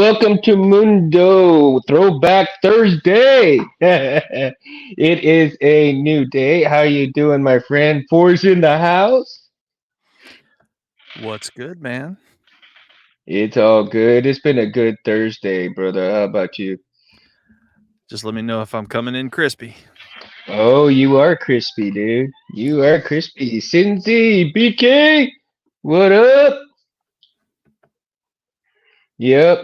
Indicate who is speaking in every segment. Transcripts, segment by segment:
Speaker 1: welcome to Mundo Throwback Thursday. It is a new day. How you doing, my friend? Four's in the house.
Speaker 2: What's good, man?
Speaker 1: It's all good. It's been a good Thursday, brother. How about you?
Speaker 2: Just let me know if I'm coming in crispy.
Speaker 1: Oh, you are crispy, dude. You are crispy. Cindy, BK, what up? Yep.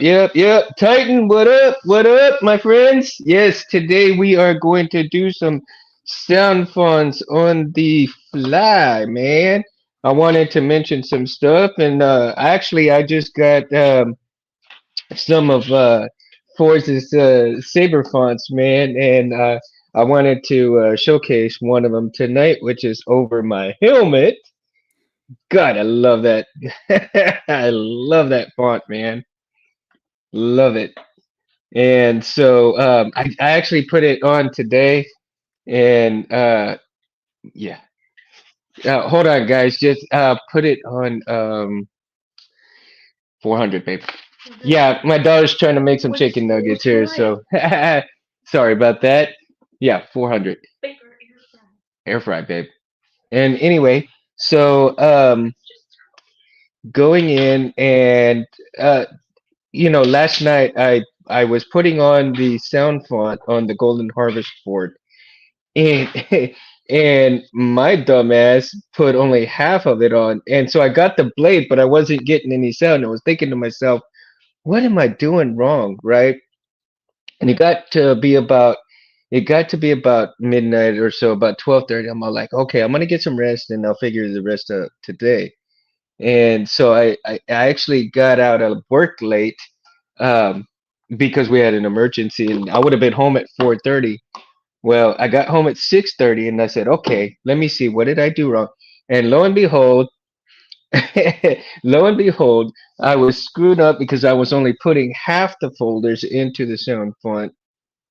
Speaker 1: Titan, what up? What up, my friends? Yes, today we are going to do some sound fonts on the fly, man. I wanted to mention some stuff, and actually, I just got some of Force's Saber fonts, man, and I wanted to showcase one of them tonight, which is over my helmet. God, I love that. I love that font, man. Love it. And so I actually put it on today, and yeah. Hold on, guys. Just put it on 400, babe. Yeah, my daughter's trying to make some chicken nuggets here, so sorry about that. Yeah, 400. Air fry, babe. And anyway, so going in and uh, last night I was putting on the sound font on the Golden Harvest board. And and my dumbass put only half of it on. And so I got the blade, but I wasn't getting any sound. I was thinking to myself, what am I doing wrong? Right. And it got to be about midnight or so, about 12:30. I'm all like, okay, I'm gonna get some rest and I'll figure the rest out today. And so I actually got out of work late um, because we had an emergency and I would have been home at 4:30. Well, I got home at 6:30 and I said, okay, let me see, what did I do wrong? And lo and behold, lo and behold, I was screwed up because I was only putting half the folders into the sound font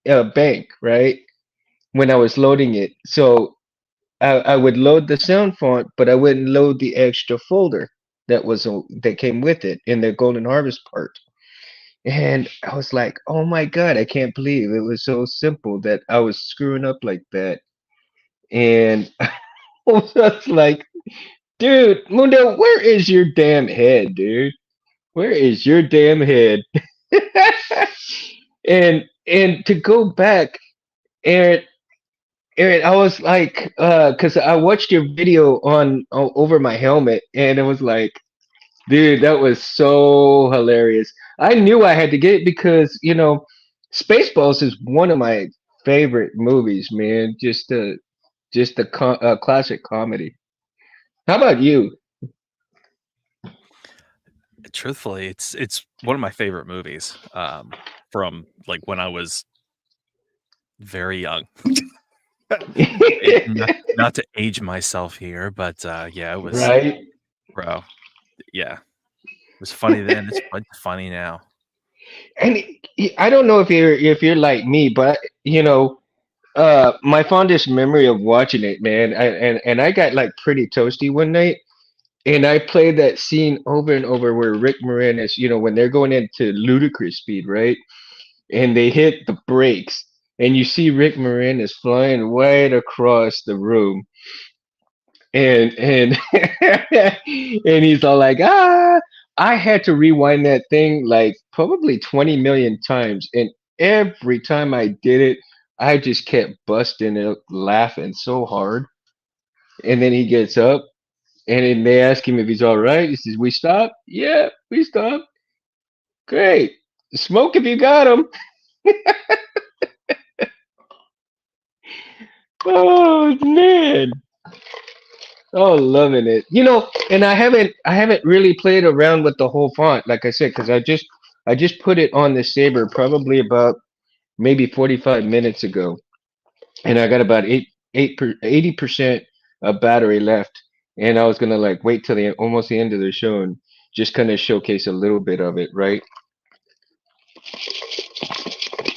Speaker 1: bank, right? When I was loading it. So I would load the sound font, but I wouldn't load the extra folder that came with it in the Golden Harvest part. And I was like, oh my God, I can't believe it was so simple that I was screwing up like that. And I was just like, dude, Mundo, where is your damn head, dude? Where is your damn head? And to go back, Aaron, Aaron, I was like, because I watched your video on over my helmet, and it was like, dude, that was so hilarious. I knew I had to get it because Spaceballs is one of my favorite movies, man. Just a classic comedy. How about you?
Speaker 2: Truthfully, it's one of my favorite movies. From like when I was very young. Not to age myself here, but yeah, it was,
Speaker 1: Right?
Speaker 2: bro. Yeah, it was funny then. It's funny now.
Speaker 1: And I don't know if you're like me, but my fondest memory of watching it, man, and I got like pretty toasty one night, and I played that scene over and over where Rick Moranis, when they're going into ludicrous speed, right, and they hit the brakes, and you see Rick Moranis flying right across the room, and and he's all like, I had to rewind that thing like probably 20 million times, and every time I did it, I just kept busting up laughing so hard. And then he gets up, and then they ask him if he's all right. He says, we stop? Yeah, we stop. Great. Smoke if you got him. Oh man. Oh, loving it. And I haven't really played around with the whole font, like I said, because I just put it on the Saber probably about maybe 45 minutes ago, and I got about 80% of battery left, and I was gonna like wait till the almost the end of the show and just kind of showcase a little bit of it, right?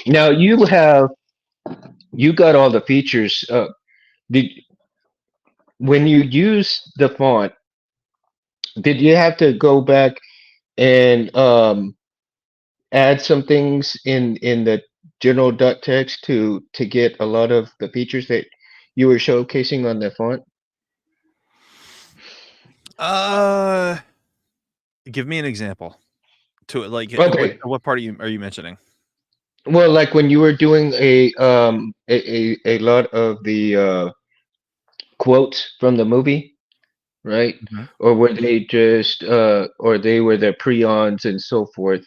Speaker 1: Now you got all the features. Did when you use the font, did you have to go back and add some things in the general dot text to get a lot of the features that you were showcasing on the font?
Speaker 2: Uh, Give me an example. To like
Speaker 1: Okay.
Speaker 2: what part are you mentioning?
Speaker 1: Well, like when you were doing a lot of the quotes from the movie, right?
Speaker 2: Mhm.
Speaker 1: Or were they just or they were the prions and so forth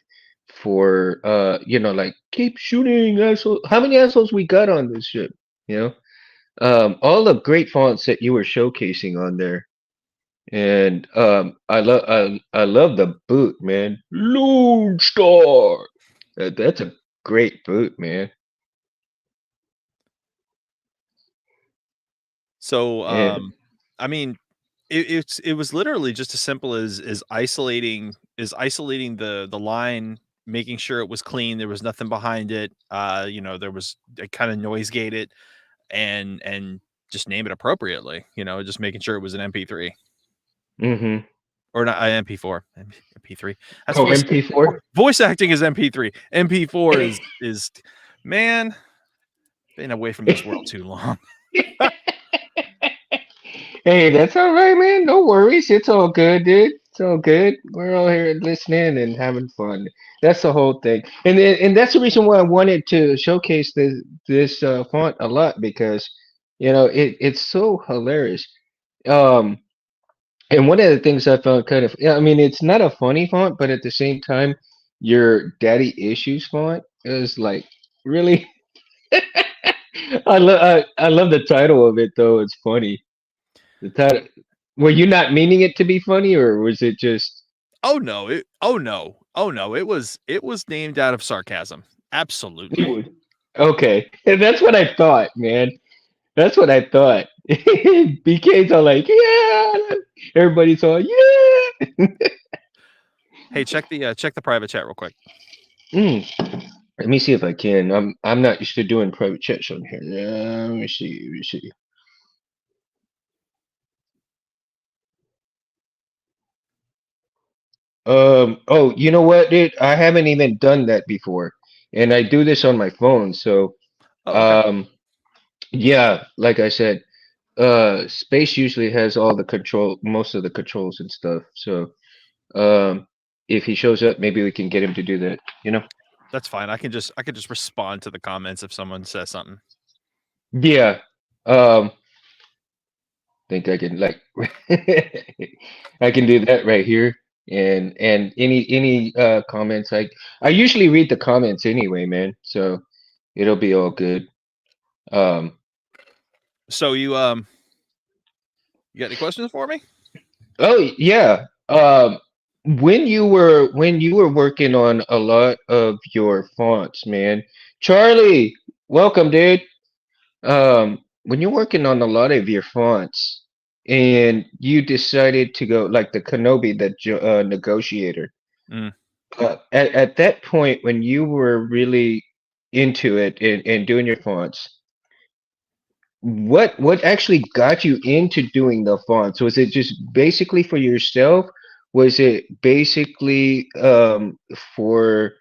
Speaker 1: for like keep shooting asshole. How many assholes we got on this ship? You know? All the great fonts that you were showcasing on there. And I love the boot, man. Lone Star. That's a great boot, man.
Speaker 2: So,
Speaker 1: And
Speaker 2: I mean, it was literally just as simple as isolating the line, making sure it was clean, there was nothing behind it. There was it kind of noise gate it and just name it appropriately. Just making sure it was an MP3
Speaker 1: mm-hmm.
Speaker 2: or not MP4, MP3. That's
Speaker 1: Oh, MP4.
Speaker 2: voice acting is MP3. MP4 is man been away from this world too long.
Speaker 1: Hey, that's all right, man. No worries. It's all good, dude. It's all good. We're all here listening and having fun. That's the whole thing. And that's the reason why I wanted to showcase this font a lot because it's so hilarious. Um and one of the things I found kind of yeah, I mean it's not a funny font, but at the same time your daddy issues font is like really I love the title of it though. It's funny. The title. Were you not meaning it to be funny, or was it just?
Speaker 2: Oh no, oh no, it was named out of sarcasm. Absolutely.
Speaker 1: Okay, and that's what I thought, man. That's what I thought. BK's all like, yeah. Everybody's all, yeah.
Speaker 2: Hey, check the private chat real quick.
Speaker 1: Let me see if I can. I'm not used to doing private chats on here. Let me see. Let me see. Oh, you know what, dude? I haven't even done that before, and I do this on my phone. So,
Speaker 2: Oh, okay.
Speaker 1: um, yeah, like I said, space usually has all the control, most of the controls and stuff. So, um, if he shows up, maybe we can get him to do that, you know?
Speaker 2: That's fine. I can just respond to the comments if someone says something.
Speaker 1: Yeah. Think I can like I can do that right here. And any comments I usually read the comments anyway, man. So it'll be all good. Um
Speaker 2: So you got any questions for me?
Speaker 1: oh yeah. When you were working on a lot of your fonts, man. Charlie, welcome, dude. When you're working on a lot of your fonts and you decided to go like the Kenobi, the negotiator,
Speaker 2: Mm.
Speaker 1: at that point when you were really into it and doing your fonts, what actually got you into doing the fonts? Was it just basically for yourself? Was it basically for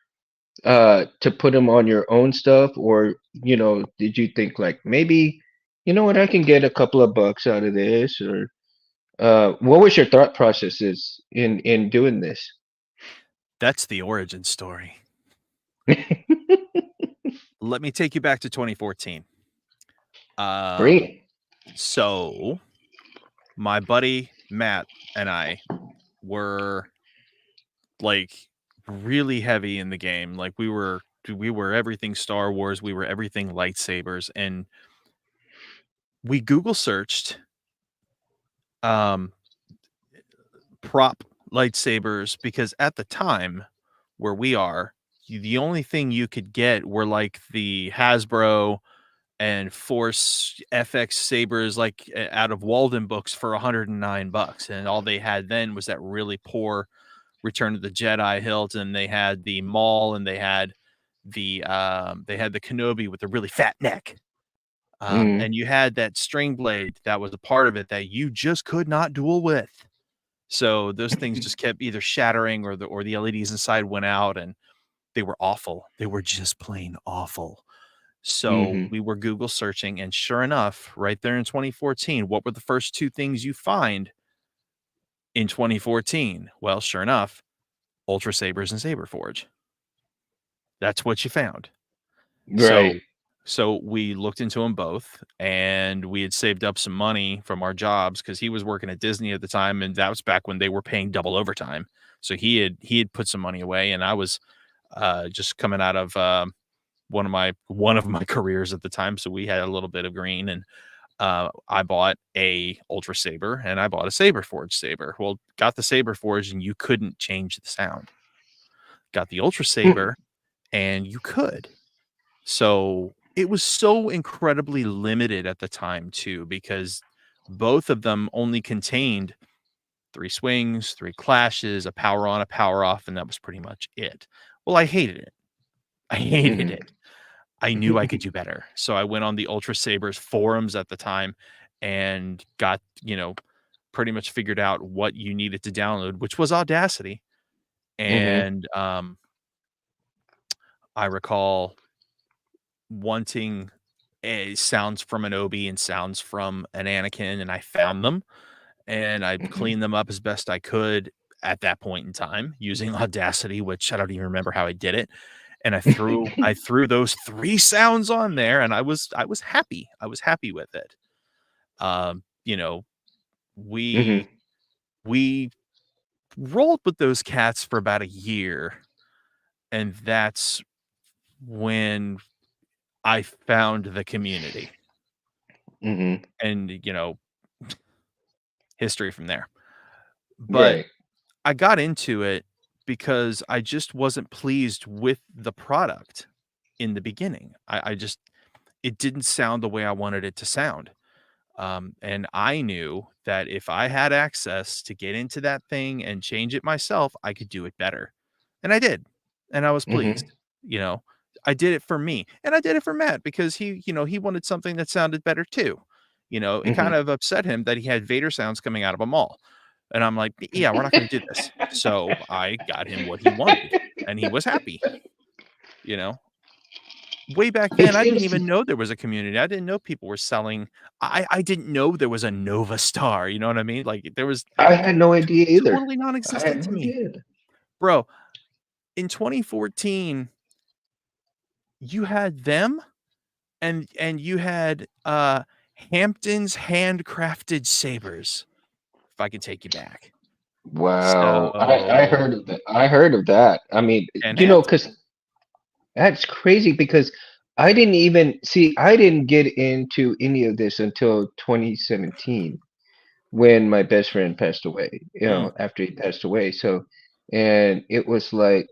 Speaker 1: to put them on your own stuff, or did you think like maybe what, I can get a couple of bucks out of this, or what was your thought processes in doing this?
Speaker 2: That's the origin story. Let me take you back to 2014.
Speaker 1: Bring
Speaker 2: Um,
Speaker 1: it.
Speaker 2: so my buddy Matt and I were like really heavy in the game. Like we were everything Star Wars, we were everything lightsabers, and we Google searched um prop lightsabers because at the time where we are, the only thing you could get were like the Hasbro and Force FX sabers like out of Walden books for $109, and all they had then was that really poor Return of the Jedi hilt, and they had the Maul, and they had the Kenobi with the really fat neck.
Speaker 1: Mm,
Speaker 2: And you had that string blade that was a part of it that you just could not duel with. So those things just kept either shattering or the LEDs inside went out, and They were awful. They were just plain awful. So
Speaker 1: Mhm.
Speaker 2: we were Google searching, and sure enough, right there in 2014, what were the first 2 things you find in 2014? Well, sure enough, Ultra Sabers and Saber Forge. That's what you found.
Speaker 1: Right.
Speaker 2: So we looked into them both, and we had saved up some money from our jobs because he was working at Disney at the time, and that was back when they were paying double overtime. So he had put some money away, and I was, just coming out of, one of my careers at the time, so we had a little bit of green, and, I bought a Ultra Saber, and I bought a Saber Forge Saber. Well, got the Saber Forge, and you couldn't change the sound. Got the Ultra
Speaker 1: Hmm.
Speaker 2: Saber, and you could. So, it was so incredibly limited at the time too, because both of them only contained 3 swings, 3 clashes, a power on, a power off, and that was pretty much it. Well, I hated it. I hated
Speaker 1: Mhm.
Speaker 2: it. I knew I could do better. So I went on the Ultra Sabres forums at the time and got, pretty much figured out what you needed to download, which was Audacity.
Speaker 1: Mhm.
Speaker 2: And, I recall wanting sounds from an Obi and sounds from an Anakin, and I found them, and I
Speaker 1: Mhm.
Speaker 2: cleaned them up as best I could at that point in time using Audacity, which I don't even remember how I did it. And I threw those 3 sounds on there, and I was happy. I was happy with it. Um, you know, we
Speaker 1: Mhm.
Speaker 2: we rolled with those cats for about a year, and that's when I found the community
Speaker 1: Mhm.
Speaker 2: and, history from there. But
Speaker 1: Right.
Speaker 2: I got into it because I just wasn't pleased with the product in the beginning. I just it didn't sound the way I wanted it to sound. And I knew that if I had access to get into that thing and change it myself, I could do it better. And I did. And I was
Speaker 1: Mhm.
Speaker 2: pleased. You know, I did it for me and I did it for Matt because he wanted something that sounded better too. It kind
Speaker 1: Mhm.
Speaker 2: of upset him that he had Vader sounds coming out of a mall. And I'm like, yeah, we're not going to do this. So I got him what he wanted and he was happy. You know, Way back
Speaker 1: It
Speaker 2: then, I didn't
Speaker 1: seems.
Speaker 2: even know there was a community. I didn't know people were selling. I didn't know there was a Nova Star, you know what I mean? Like, there was
Speaker 1: I had no idea either.
Speaker 2: totally
Speaker 1: I had
Speaker 2: non-existent
Speaker 1: no
Speaker 2: to me.
Speaker 1: idea.
Speaker 2: Bro, in 2014, you had them and you had, Hampton's handcrafted sabers, if I can take you back.
Speaker 1: Wow. I
Speaker 2: So
Speaker 1: heard of that. I heard of that. I mean,
Speaker 2: and Hampton.
Speaker 1: because that's crazy because I didn't even see, I didn't get into any of this until 2017 when my best friend passed away,
Speaker 2: Mm,
Speaker 1: after he passed away. So, and it was like,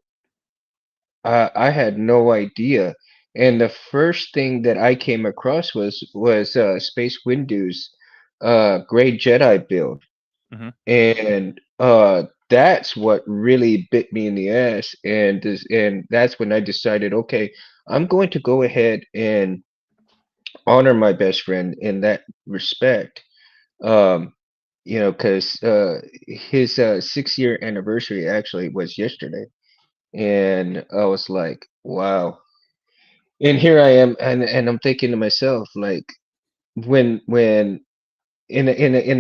Speaker 1: I had no idea. And the first thing that I came across was Space Window's Gray Jedi build.
Speaker 2: mhm,
Speaker 1: And that's what really bit me in the ass. And that's when I decided, okay, I'm going to go ahead and honor my best friend in that respect. Um, because his 6 year anniversary actually was yesterday. And I was like, wow. And here I am, and I'm thinking to myself, like, when and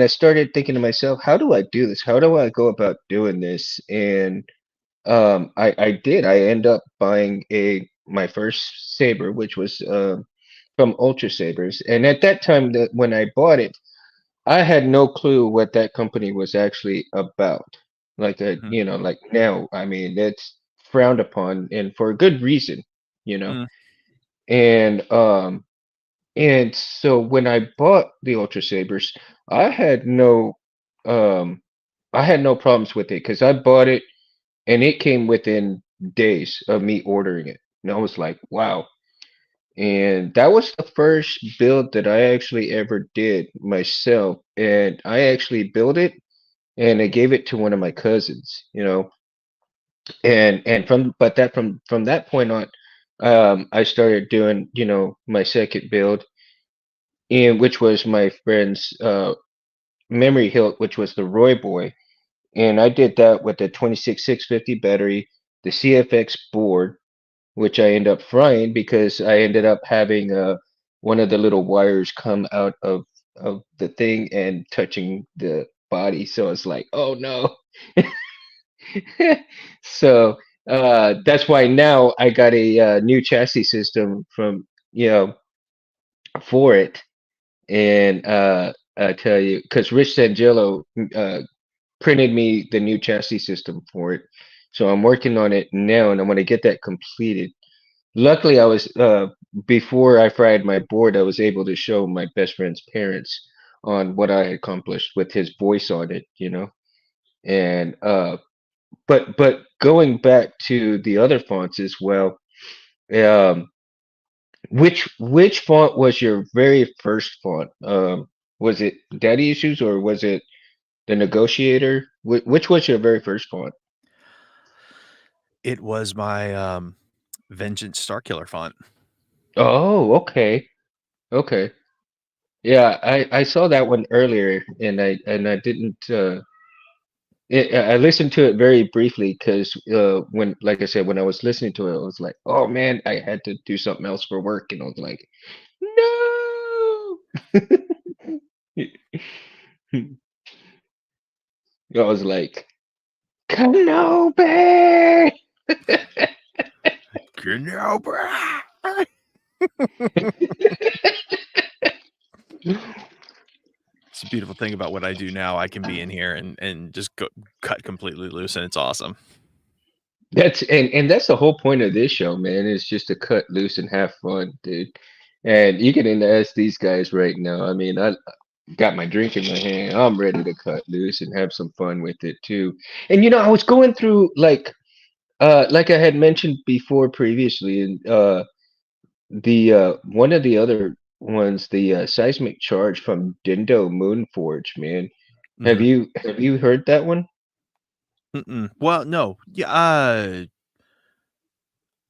Speaker 1: I started thinking to myself, how do I do this? How do I go about doing this? And I did. I end up buying a my first saber, which was from Ultra Sabers. And at that time, that when I bought it, I had no clue what that company was actually about. Like
Speaker 2: mhm,
Speaker 1: like now, I mean, it's frowned upon, and for a good reason, you know.
Speaker 2: mm,
Speaker 1: And so when I bought the Ultra Sabers, I had no um I had no problems with it because I bought it and it came within days of me ordering it. And I was like, wow. And that was the first build that I actually ever did myself. And I actually built it and I gave it to one of my cousins. And from that point on, I started doing, my second build, and which was my friend's memory hilt, which was the Roy Boy. And I did that with the 26650 battery, the CFX board. which I end up frying because I ended up having one of the little wires come out of the thing and touching the body. So it's like, oh no. So that's why now I got a new chassis system from for it. And I tell you, because Rich Sangello uh, printed me the new chassis system for it. So I'm working on it now, and I'm going to get that completed. Luckily, I was before I fried my board, I was able to show my best friend's parents on what I accomplished with his voice on it. And but going back to the other fonts as well, um, which font was your very first font? Was it Daddy Issues or was it the Negotiator? Which was your very first font?
Speaker 2: It was my Vengeance Starkiller font.
Speaker 1: Oh, okay, okay. Yeah, I saw that one earlier, and I didn't. I listened to it very briefly because when, like I said, when I was listening to it, I was like, oh man, I had to do something else for work, and I was like, no. I was like, Kenobi.
Speaker 2: Gnobra! It's a beautiful thing about what I do now. I can be in here and just cut completely loose, and it's awesome.
Speaker 1: And that's the whole point of this show, man. Is just to cut loose and have fun, dude. And you can ask these guys right now. I mean, I got my drink in my hand. I'm ready to cut loose and have some fun with it too. And I was going through like I had mentioned before previously, and the one of the other ones, the seismic charge from Dindo Moonforge, man. Have
Speaker 2: Hmm.
Speaker 1: you heard that one?
Speaker 2: Well, no, yeah,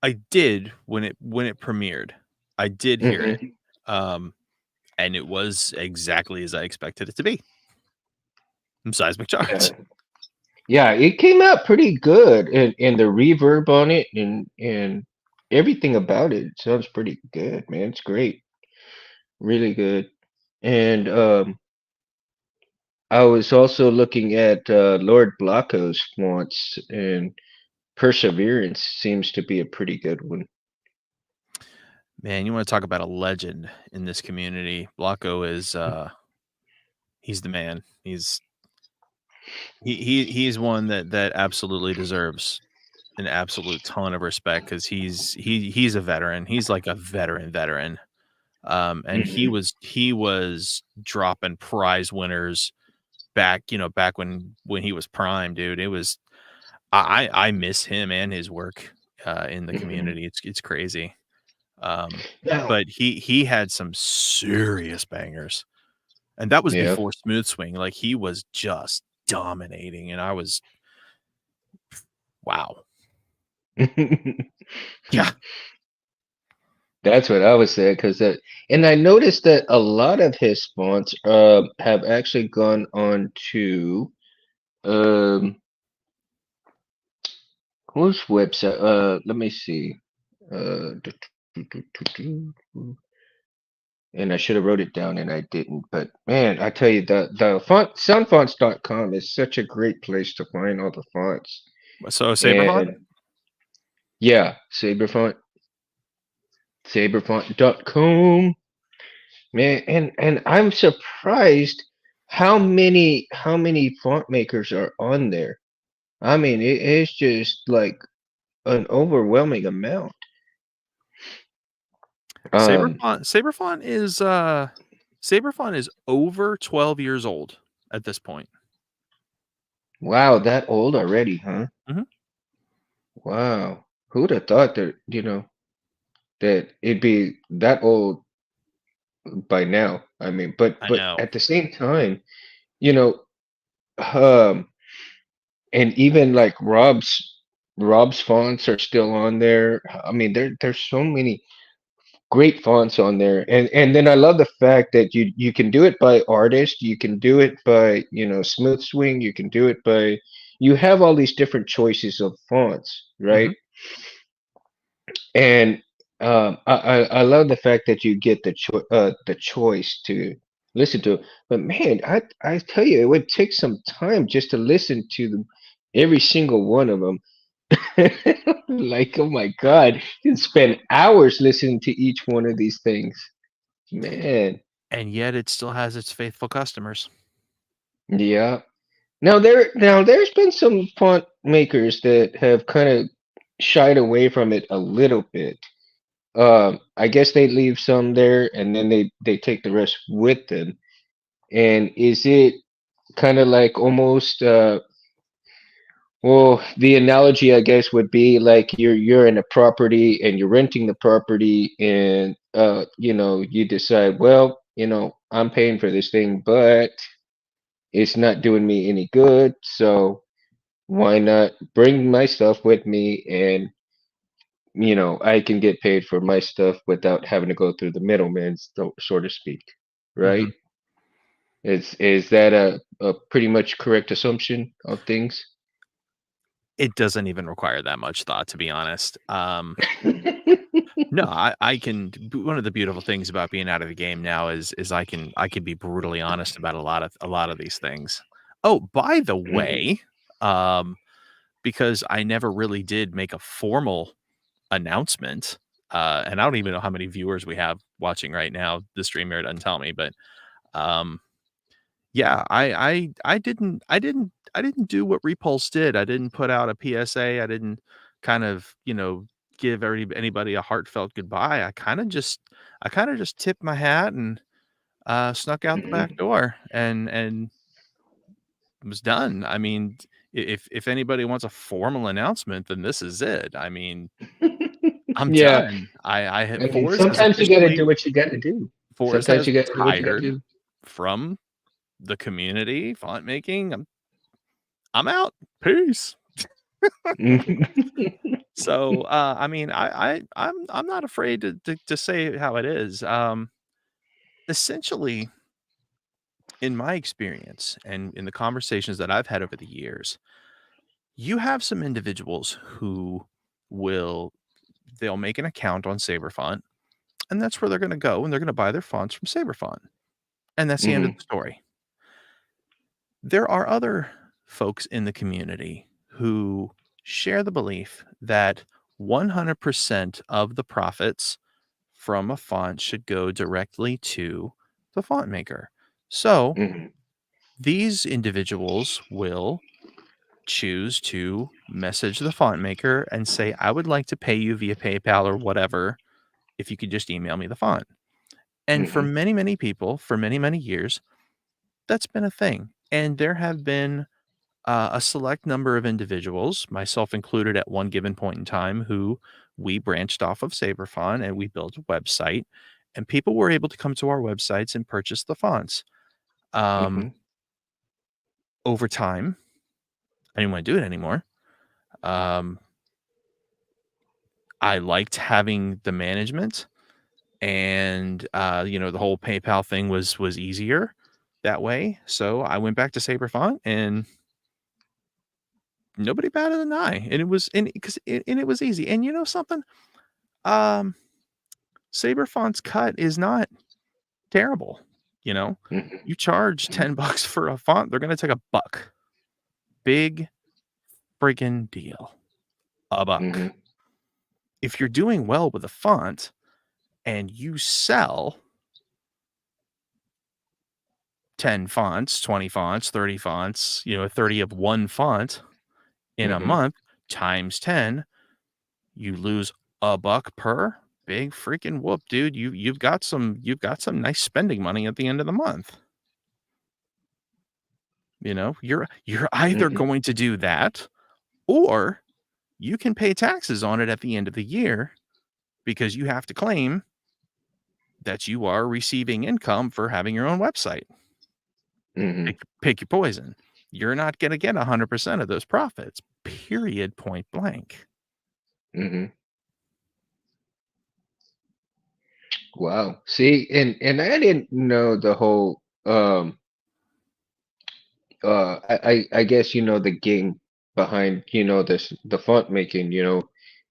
Speaker 2: I did when it premiered. I did hear it,
Speaker 1: Hmm.
Speaker 2: um, and it was exactly as I expected it to be. Seismic
Speaker 1: Yeah,
Speaker 2: charge.
Speaker 1: yeah, it came out pretty good, and the reverb on it and everything about it sounds pretty good, man. It's great, really good. And I was also looking at Lord Blocko's fonts, and Perseverance seems to be a pretty good one.
Speaker 2: Man, you want to talk about a legend in this community? Blocko is he's the man. He's one that absolutely deserves an absolute ton of respect because he's a veteran. He's like a veteran. And
Speaker 1: Hmm.
Speaker 2: he was dropping prize winners back when he was prime, dude. It was I miss him and his work in the
Speaker 1: Hmm.
Speaker 2: community. It's crazy. Um,
Speaker 1: Now,
Speaker 2: but he had some serious bangers, and that was
Speaker 1: yeah.
Speaker 2: before Smooth Swing. Like he was just dominating, and I was wow. Yeah,
Speaker 1: That's what I was saying, because and I noticed that a lot of his fonts have actually gone on to um whose website? Let me see. Uh, and I should have wrote it down and I didn't. But man, I tell you, the soundfonts.com is such a great place to find all the fonts.
Speaker 2: so Saberfont.
Speaker 1: And yeah, saberfont.com. Man, and I'm surprised how many font makers are on there. I mean, it's just like an overwhelming amount. Um,
Speaker 2: Saberfont is over 12 years old at this point.
Speaker 1: wow, that old already, huh?
Speaker 2: Mhm.
Speaker 1: Wow. Who'd have thought that it'd be that old by now? I mean, but
Speaker 2: I
Speaker 1: but
Speaker 2: know.
Speaker 1: at the same time, you know, um, and even like Rob's fonts are still on there. I mean, there's so many great fonts on there, and then I love the fact that you can do it by artist, you can do it by Smooth Swing, you can do it by you have all these different choices of fonts, right?
Speaker 2: Mhm.
Speaker 1: And I love the fact that you get the choice to listen to it. But man, I tell you, it would take some time just to listen to them, every single one of them. Like, oh my God, you can spend hours listening to each one of these things. Man,
Speaker 2: and yet it still has its faithful customers.
Speaker 1: yeah. Now there's been some font makers that have kind of shied away from it a little bit. I guess they leave some there and then they take the rest with them. And is it kind of like almost well, the analogy I guess would be like you're in a property and you're renting the property and you decide, well, I'm paying for this thing, but it's not doing me any good, so why not bring my stuff with me and I can get paid for my stuff without having to go through the middleman, so to speak, right?
Speaker 2: Mhm.
Speaker 1: Is that a pretty much correct assumption of things?
Speaker 2: It doesn't even require that much thought, to be honest. No, I can one of the beautiful things about being out of the game now is I can be brutally honest about a lot of these things. Oh, by the
Speaker 1: Mhm,
Speaker 2: way, um, because I never really did make a formal announcement, and I don't even know how many viewers we have watching right now. The stream here doesn't tell me, but, um, yeah, I didn't do what Repulse did. I didn't put out a PSA. I didn't kind of, give anybody a heartfelt goodbye. I kinda just tipped my hat and, snuck out the back
Speaker 1: mhm.
Speaker 2: door and was done. I mean, if anybody wants a formal announcement, then this is it. I mean, I'm
Speaker 1: Yeah,
Speaker 2: done. I hit
Speaker 1: I mean,
Speaker 2: Force is
Speaker 1: sometimes you got to do
Speaker 2: officially
Speaker 1: what you got to do.
Speaker 2: Force
Speaker 1: Sometimes
Speaker 2: has
Speaker 1: you got to do what you got to
Speaker 2: retired
Speaker 1: do.
Speaker 2: from the community, font making. I'm out. Peace. So, I mean, I'm not afraid to say how it is. Essentially, in my experience and in the conversations that I've had over the years, you have some individuals who will they'll make an account on Saberfont, and that's where they're going to go, and they're going to buy their fonts from Saberfont, and that's the end of
Speaker 1: Hmm.
Speaker 2: the story. There are other folks in the community who share the belief that 100% of the profits from a font should go directly to the font maker. So
Speaker 1: Hmm.
Speaker 2: these individuals will choose to message the font maker and say, I would like to pay you via PayPal or whatever if you could just email me the font. And for
Speaker 1: Hmm.
Speaker 2: many, many people, for many, many years, that's been a thing. And there have been a select number of individuals, myself included at one given point in time, who we branched off of Saberfont and we built a website, and people were able to come to our websites and purchase the fonts. Um,
Speaker 1: Hmm.
Speaker 2: Over time, I didn't want to do it anymore. Um, I liked having the management, and the whole PayPal thing was easier that way. So I went back to Saberfont, and nobody batted an eye, and it was and because and it was easy. And you know something? Um, Saberfont's cut is not terrible, you know?
Speaker 1: Hmm.
Speaker 2: You charge $10 for a font, they're gonna take a buck. Big freaking deal. A
Speaker 1: Hmm.
Speaker 2: buck. If you're doing well with a font and you sell 10 fonts, 20 fonts, 30 fonts, 30 of one font in a
Speaker 1: Hmm.
Speaker 2: month times 10, you lose a buck per. Big freaking whoop, dude. You've got some nice spending money at the end of the month. You're either
Speaker 1: Hmm.
Speaker 2: going to do that, or you can pay taxes on it at the end of the year because you have to claim that you are receiving income for having your own website.
Speaker 1: Hmm.
Speaker 2: Pick your poison. You're not going to get 100% of those profits. Period. Point blank.
Speaker 1: Hmm. Wow. See, and I didn't know the whole I guess the game behind the font making.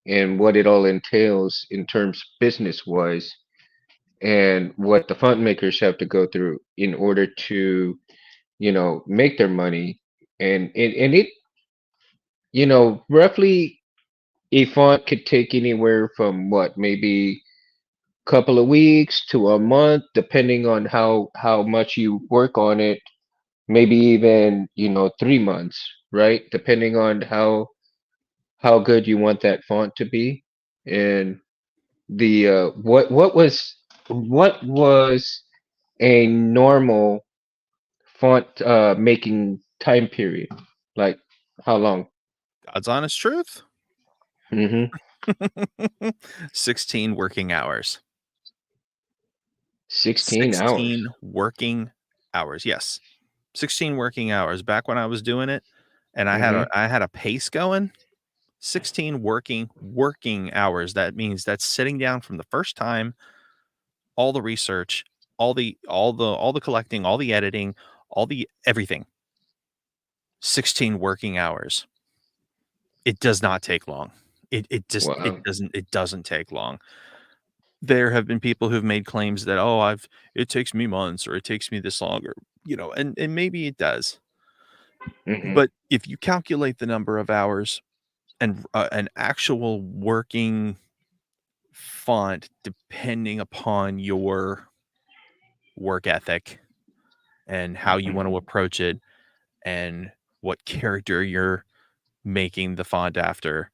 Speaker 1: and what it all entails in terms business wise, and what the font makers have to go through in order to, make their money. And it, roughly a font could take anywhere from what, maybe couple of weeks to a month, depending on how much you work on it. Maybe even 3 months, right? Depending on how good you want that font to be. And the what was a normal font making time period? Like how long?
Speaker 2: God's honest truth.
Speaker 1: Mm-hmm.
Speaker 2: 16 working hours.
Speaker 1: 16
Speaker 2: 16
Speaker 1: hours.
Speaker 2: working hours. Yes. 16 working hours back when I was doing it and
Speaker 1: Mm-hmm.
Speaker 2: I had a pace going. 16 working hours. That means that's sitting down from the first time, all the research, all the collecting, all the editing, all the everything. 16 working hours. It does not take long.
Speaker 1: Wow.
Speaker 2: It doesn't take long. There have been people who've made claims that, oh, I've it takes me months or it takes me this long, or and maybe it does.
Speaker 1: Mm-hmm.
Speaker 2: But if you calculate the number of hours and an actual working font, depending upon your work ethic and how you want to
Speaker 1: Mm-hmm.
Speaker 2: approach it and what character you're making the font after,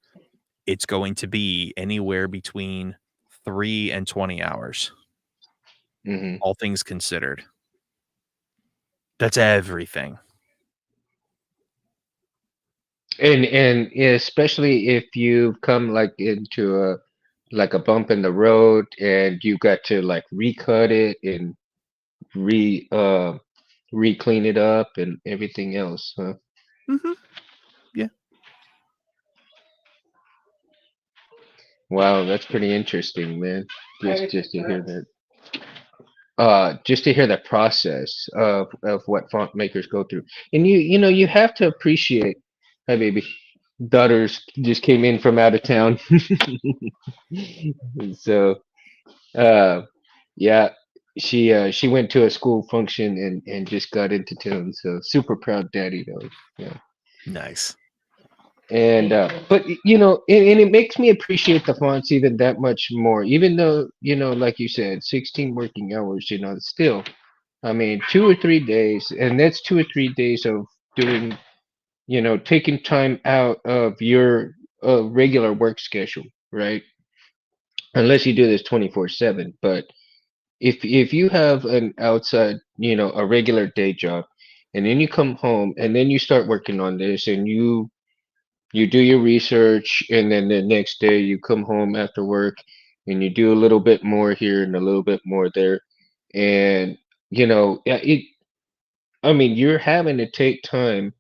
Speaker 2: it's going to be anywhere between 3 and 20 hours,
Speaker 1: Mm-hmm.
Speaker 2: all things considered. That's everything.
Speaker 1: And yeah, especially if you've come like into a bump in the road and you got to like recut it and re-clean it up and everything else, huh?
Speaker 2: Mhm. Yeah.
Speaker 1: Wow, that's pretty interesting, man. Just to hear that. Just to hear the process of what font makers go through. And you have to appreciate. Hi, baby. Daughters just came in from out of town. So uh yeah, she went to a school function and just got into town. So super proud daddy though. Yeah.
Speaker 2: Nice.
Speaker 1: And but and it makes me appreciate the fonts even that much more, even though, like you said, 16 working hours, still, I mean, 2 or 3 days, and that's 2 or 3 days of doing, taking time out of your regular work schedule, right? Unless you do this 24/7. But if you have an outside, a regular day job, and then you come home and then you start working on this, and you do your research, and then the next day you come home after work and you do a little bit more here and a little bit more there, and yeah, I mean, you're having to take time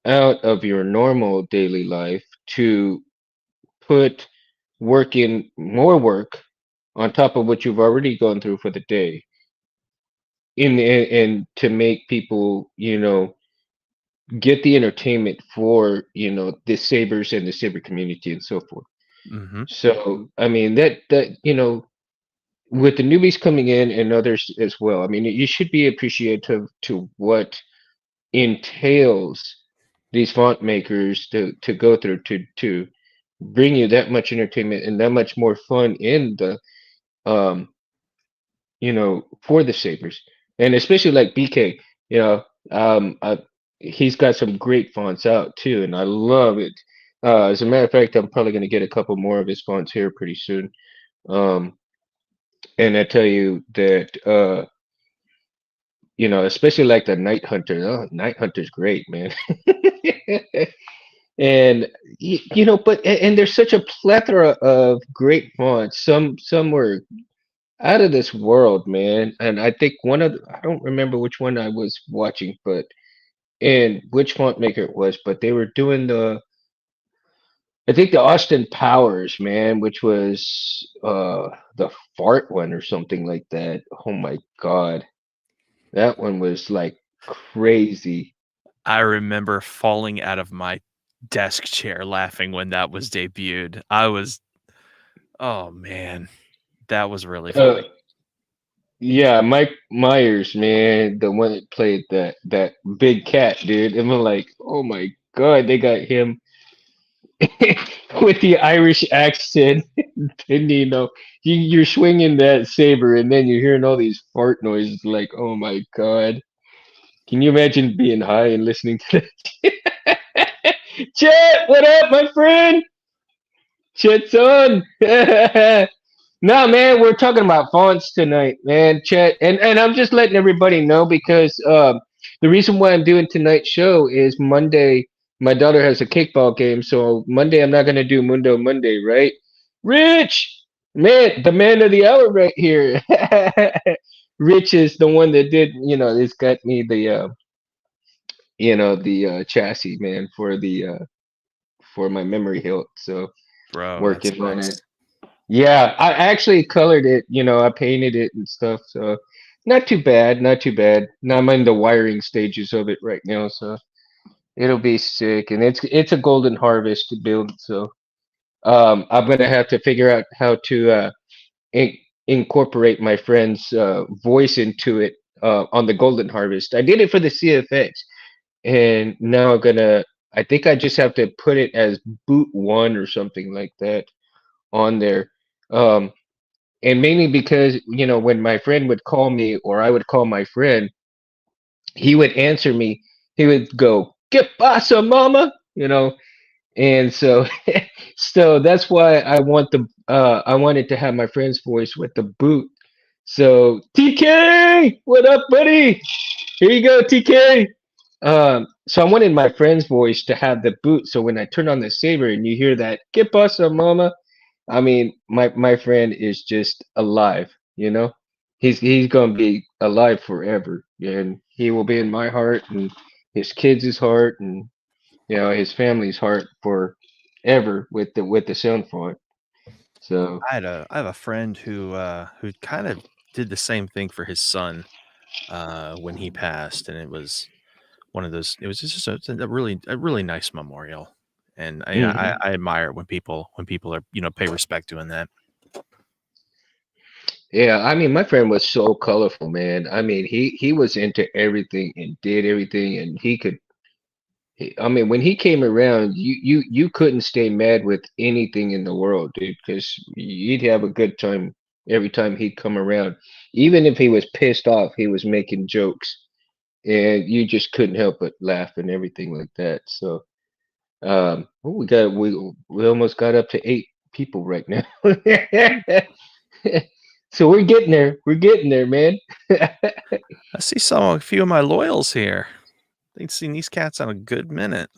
Speaker 1: out of your normal daily life to put work in, more work on top of what you've already gone through for the day, and to make people, get the entertainment for, the sabers and the saber community and so forth.
Speaker 2: Mhm.
Speaker 1: So I mean, that with the newbies coming in and others as well, I mean, you should be appreciative to what entails these font makers to go through to bring you that much entertainment and that much more fun in the um for the Sabres, and especially like BK, you know he's got some great fonts out too, and I love it. As a matter of fact, I'm probably going to get a couple more of his fonts here pretty soon. um and I tell you that especially like the Night Hunter. Oh, Night Hunter's great, man. And but and there's such a plethora of great fonts. Some were out of this world, man. And I think I don't remember which one I was watching, but and which font maker it was, but they were doing I think the Austin Powers, man, which was the fart one or something like that. Oh my God. That one was like crazy.
Speaker 2: I remember falling out of my desk chair laughing when that was debuted. I was, oh man, that was really
Speaker 1: Uh,
Speaker 2: funny.
Speaker 1: yeah, Mike Myers, man, the one that played that big cat, dude. And I'm like, oh my God, they got him with the Irish accent. And you're swinging that saber, and then you're hearing all these fart noises. Like, oh my God, can you imagine being high and listening to that? Chet, what up, my friend? Chet's on. No, man, we're talking about fonts tonight, man. Chet, and I'm just letting everybody know because the reason why I'm doing tonight's show is Monday. My daughter has a kickball game, so Monday I'm not gonna do Mundo Monday, right? Rich, man, the man of the hour right here. Rich is the one that did, this got me the chassis, man, for my memory hilt. So
Speaker 2: Bro, that's
Speaker 1: working on it.
Speaker 2: nice.
Speaker 1: Yeah, I actually colored it, I painted it and stuff, so not too bad, not too bad. Now I'm in the wiring stages of it right now, so it'll be sick. And it's a golden harvest to build, so I'm gonna have to figure out how to in incorporate my friend's voice into it on the golden harvest. I did it for the CFX, and now I think I just have to put it as boot one or something like that on there. Um, and mainly because when my friend would call me or I would call my friend, he would answer me. He would go, "Que pasa, mama?" And so so that's why I wanted to have my friend's voice with the boot. So TK, what up, buddy? Here you go, TK. So I wanted my friend's voice to have the boot. So when I turn on the saber and you hear that "Que pasa, mama?" I mean, my friend is just alive. He's gonna be alive forever, and he will be in my heart and his kids' heart and his family's heart forever with the sound font. So
Speaker 2: I have a friend who kind of did the same thing for his son when he passed, and it was one of those. It was just a really nice memorial, and
Speaker 1: mhm.
Speaker 2: I admire it when people are pay respect doing that.
Speaker 1: Yeah, I mean, my friend was so colorful, man. I mean, he was into everything and did everything, and I mean, when he came around, you couldn't stay mad with anything in the world, dude, because you'd have a good time every time he'd come around. Even if he was pissed off, he was making jokes, and you just couldn't help but laugh and everything like that. So, we almost got up to 8 people right now. So we're getting there. We're getting there, man.
Speaker 2: I see a few of my loyals here. They've seen these cats on a good minute.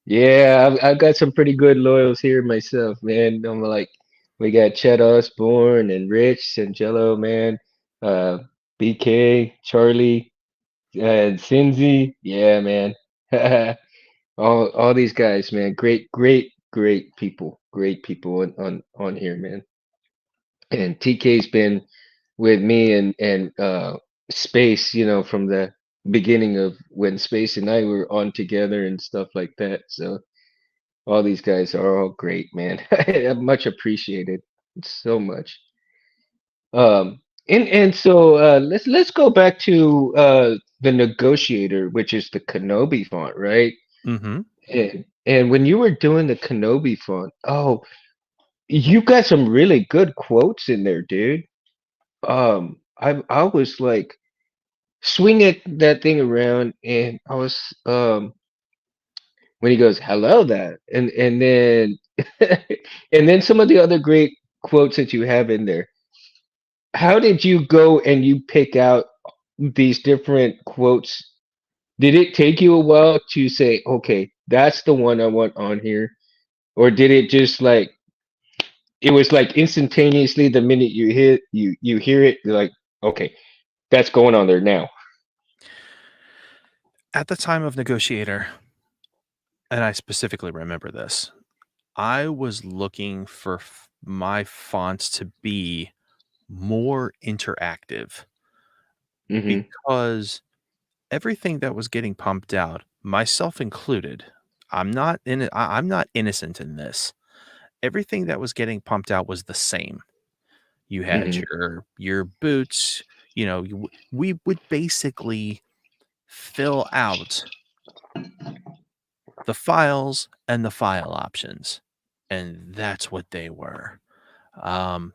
Speaker 1: Yeah, I've got some pretty good loyals here myself, man. I'm like, we got Chet Osborne and Rich and Jello, man. Uh, BK, Charlie, and Cinzy. Yeah, man. All these guys, man. Great, great, great people on here, man. And TK's been with me and Space, from the beginning of when Space and I were on together and stuff like that. So all these guys are all great, man. Much appreciated. So much. And so let's go back to the Negotiator, which is the Kenobi font, right?
Speaker 2: Mhm.
Speaker 1: And when you were doing the Kenobi font, oh, you got some really good quotes in there, dude. I was like swinging that thing around, and I was when he goes, "Hello, that," and then and then some of the other great quotes that you have in there. How did you go and you pick out these different quotes? Did it take you a while to say, "Okay, that's the one I want on here," or did it just like it was like instantaneously the minute you hear it, you're like, "Okay, that's going on there now."
Speaker 2: At the time of Negotiator, and I specifically remember this, I was looking for my fonts to be more interactive
Speaker 1: Hmm.
Speaker 2: because everything that was getting pumped out, myself included, I'm not innocent in this. Everything that was getting pumped out was the same. You had
Speaker 1: Mhm.
Speaker 2: your boots, we would basically fill out the files and the file options, and that's what they were. Um,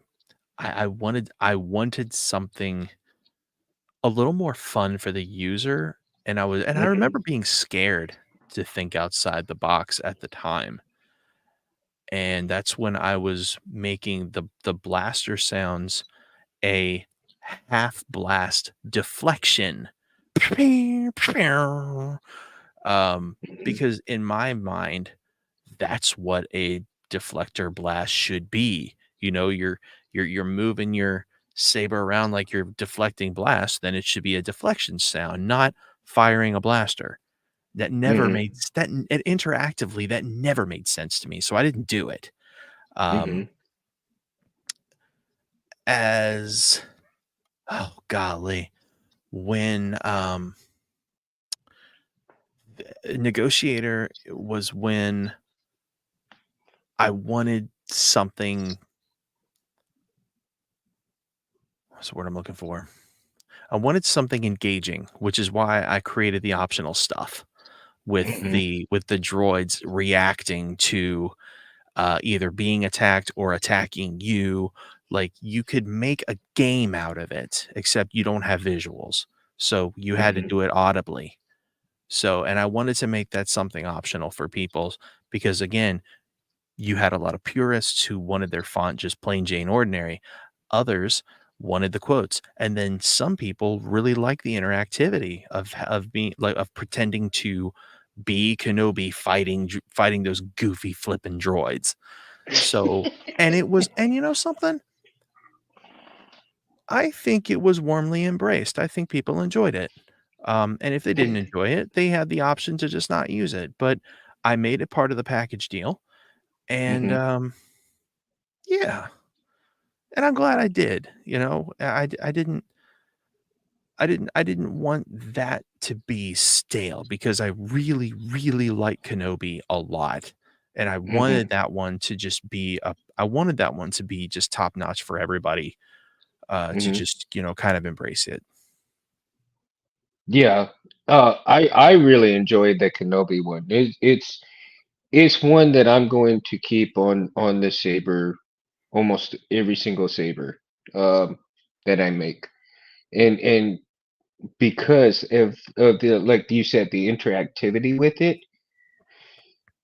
Speaker 2: I wanted something a little more fun for the user, and I
Speaker 1: Mhm.
Speaker 2: remember being scared to think outside the box at the time, and that's when I was making the blaster sounds a half blast deflection. Um,
Speaker 1: Mhm.
Speaker 2: because in my mind, that's what a deflector blast should be. You're moving your saber around like you're deflecting blast, then it should be a deflection sound, not firing a blaster. That never
Speaker 1: Mhm.
Speaker 2: made s- that n- it, interactively that never made sense to me, so I didn't do it. Um,
Speaker 1: Mhm.
Speaker 2: as oh golly, when negotiator was when I wanted something. What's the word I'm looking for? I wanted something engaging, which is why I created the optional stuff
Speaker 1: Mhm.
Speaker 2: with the droids reacting to either being attacked or attacking you. Like you could make a game out of it, except you don't have visuals, so you had to
Speaker 1: Mhm.
Speaker 2: do it audibly. So, and I wanted to make that something optional for people because again, you had a lot of purists who wanted their font just plain Jane ordinary. Others wanted the quotes. And then some people really like the interactivity of being like of pretending to be Kenobi fighting those goofy flipping droids. So, and you know something? I think it was warmly embraced. I think people enjoyed it. And if they didn't enjoy it, they had the option to just not use it. But I made it part of the package deal, and
Speaker 1: Mhm.
Speaker 2: yeah, and I'm glad I did, I didn't want that to be stale because I really, really like Kenobi a lot, and
Speaker 1: Mhm.
Speaker 2: I wanted that one to be just top notch for everybody, to
Speaker 1: Mhm.
Speaker 2: just, kind of embrace it.
Speaker 1: Yeah. I really enjoyed the Kenobi one. It's one that I'm going to keep on the saber, almost every single saber um that I make. And because of the, like you said, the interactivity with it,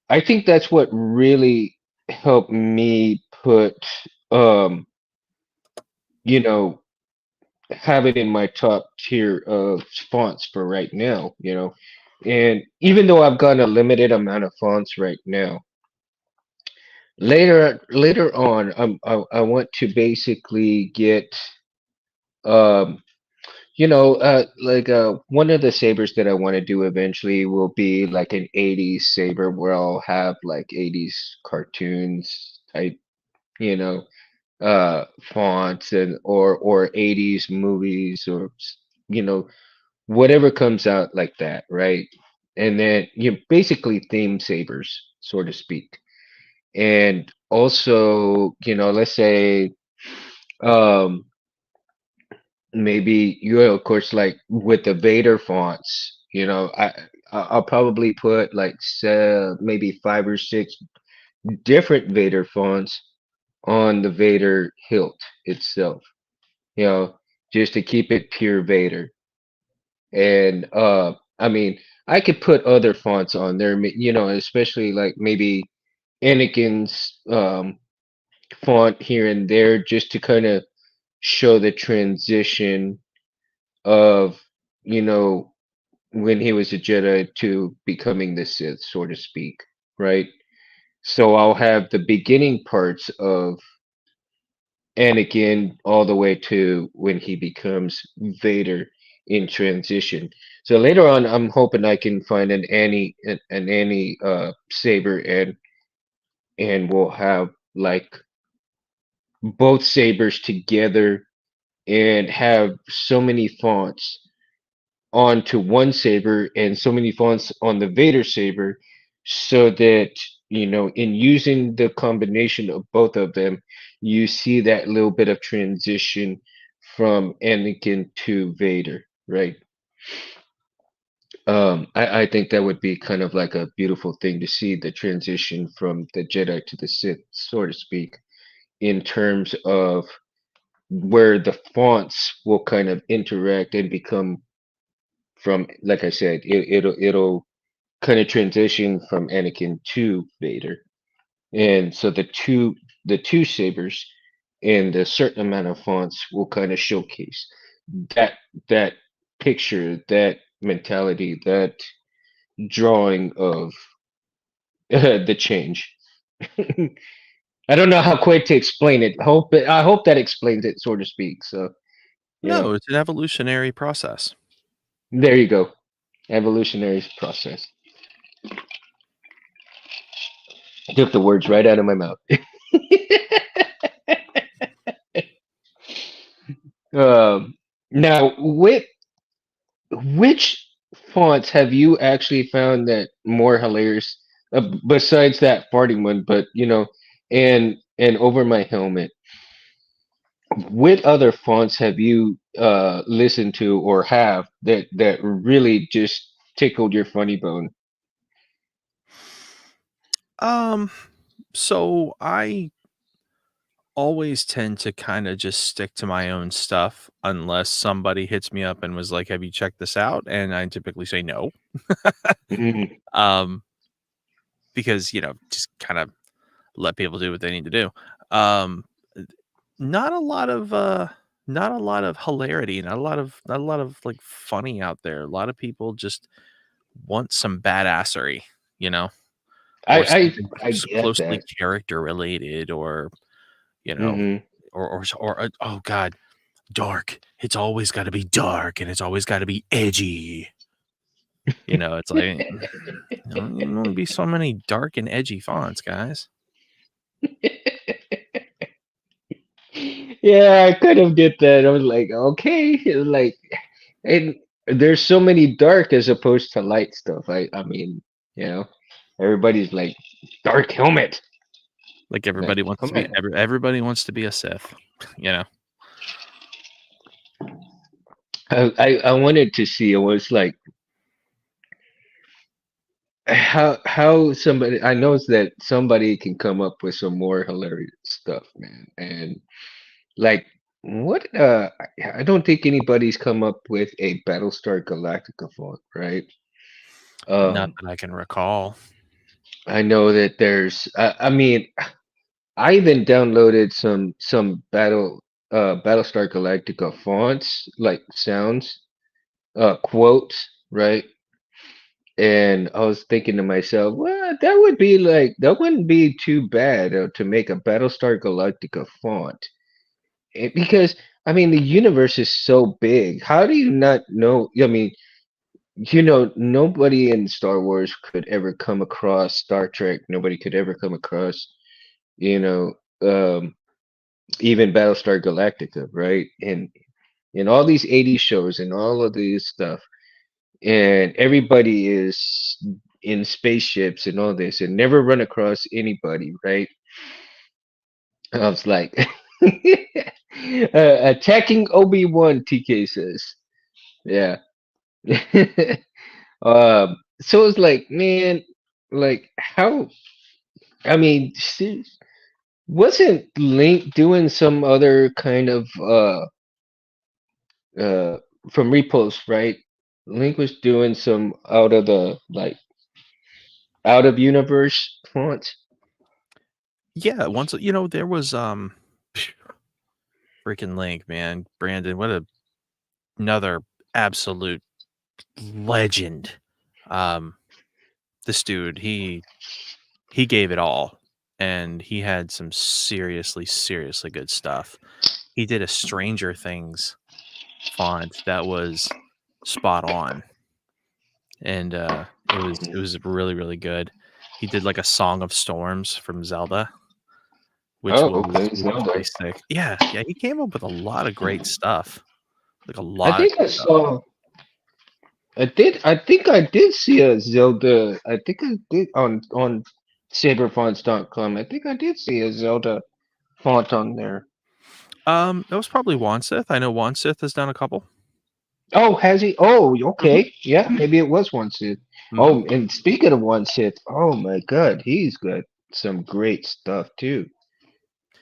Speaker 1: I think that's what really helped me put um you know have it in my top tier of fonts for right now. And even though I've got a limited amount of fonts right now, later on, I want to basically get um like one of the sabers that I want to do eventually will be like an 80s saber where I'll have like 80s cartoons type, you know, fonts and or 80s movies or whatever comes out like that, right? And then you basically theme sabers, so to speak. And also, let's say um maybe of course, like with the Vader fonts, I'll probably put like maybe five or six different Vader fonts on the Vader hilt itself, you know, just to keep it pure Vader. And I mean, I could put other fonts on there, especially like maybe Anakin's font here and there, just to kind of show the transition of, you know, when he was a Jedi to becoming the Sith, so to speak, right? So I'll have the beginning parts of Anakin all the way to when he becomes Vader in transition. So later on, I'm hoping I can find an Annie saber, and we'll have like both sabers together and have so many fonts onto one saber and so many fonts on the Vader saber, so that in using the combination of both of them, you see that little bit of transition from Anakin to Vader, right? I think that would be kind of like a beautiful thing to see the transition from the Jedi to the Sith, so to speak, in terms of where the fonts will kind of interact and become from, like I said, it'll kind of transition from Anakin to Vader. And so the two sabers and a certain amount of fonts will kind of showcase that that picture, that mentality, that drawing of the change. I don't know how quite to explain it. I hope that explains it, so to speak. So, you know,
Speaker 2: No, it's an evolutionary process.
Speaker 1: there you go. Evolutionary process. I took the words right out of my mouth. Now, which fonts have you actually found that more hilarious besides that farting one? But and over my helmet, what other fonts have you listened to or have that really just tickled your funny bone?
Speaker 2: Um, so I always tend to kind of just stick to my own stuff unless somebody hits me up and was like, "Have you checked this out?" And I typically say no.
Speaker 1: Mhm.
Speaker 2: Um, because, just kind of let people do what they need to do. Um, not a lot of not a lot of hilarity, not a lot of like funny out there. A lot of people just want some badassery, you know,
Speaker 1: I
Speaker 2: or
Speaker 1: I
Speaker 2: something
Speaker 1: I get
Speaker 2: closely
Speaker 1: that.
Speaker 2: character related, or you know,
Speaker 1: Hmm.
Speaker 2: or oh god, dark. It's always got to be dark, and it's always got to be edgy. It's like you don't want to be so many dark and edgy fonts, guys.
Speaker 1: Yeah, I kind of get that. I was like, okay, it's like, and there's so many dark as opposed to light stuff. I mean, you know, everybody's like dark helmet.
Speaker 2: Like
Speaker 1: Like,
Speaker 2: everybody wants to
Speaker 1: come
Speaker 2: be
Speaker 1: on.
Speaker 2: everybody wants to be a Sith, you know.
Speaker 1: I wanted to see. It was like how somebody. I know that somebody can come up with some more hilarious stuff, man. And like, what? I don't think anybody's come up with a Battlestar Galactica font, right?
Speaker 2: Not
Speaker 1: Um,
Speaker 2: that I can recall.
Speaker 1: I know that there's. I mean, I even downloaded some Battlestar Galactica fonts, like sounds, quotes, right? And I was thinking to myself, well, that wouldn't be too bad to make a Battlestar Galactica font. Because I mean the universe is so big. How do you not know? I mean, nobody in Star Wars could ever come across Star Trek. Nobody could ever come across, you know, um, even Battlestar Galactica, right? And in all these 80s shows and all of these stuff, and everybody is in spaceships and all this, and never run across anybody, right? I was like, attacking Obi-Wan, TK says, yeah. So it's like, man, like how? I mean, wasn't Link doing some other kind of uh from repost, right? Link was doing some out of the like out of universe fonts.
Speaker 2: Yeah, once there was freaking Link, man. Brandon, what another absolute legend. Um this dude, he gave it all, and he had some seriously good stuff. He did a Stranger Things font that was spot on, and it was really good. He did like a Song of Storms from Zelda, which
Speaker 1: Oh,
Speaker 2: was
Speaker 1: okay,
Speaker 2: which was
Speaker 1: Zelda.
Speaker 2: pretty sick. Yeah, yeah, he came up with a lot of great stuff. Like a
Speaker 1: I
Speaker 2: lot of
Speaker 1: think
Speaker 2: good
Speaker 1: I
Speaker 2: stuff.
Speaker 1: saw. I think I did see a Zelda. I think I did on saberfonts.com. I think I did see a Zelda font on there.
Speaker 2: That was probably Wansith. I know Wansith has done a couple.
Speaker 1: Oh, has he? Oh,
Speaker 2: Mhm.
Speaker 1: okay. Yeah, maybe it was one Sith.
Speaker 2: Mhm.
Speaker 1: Oh, and speaking of one Sith, oh my God, he's got some great stuff too.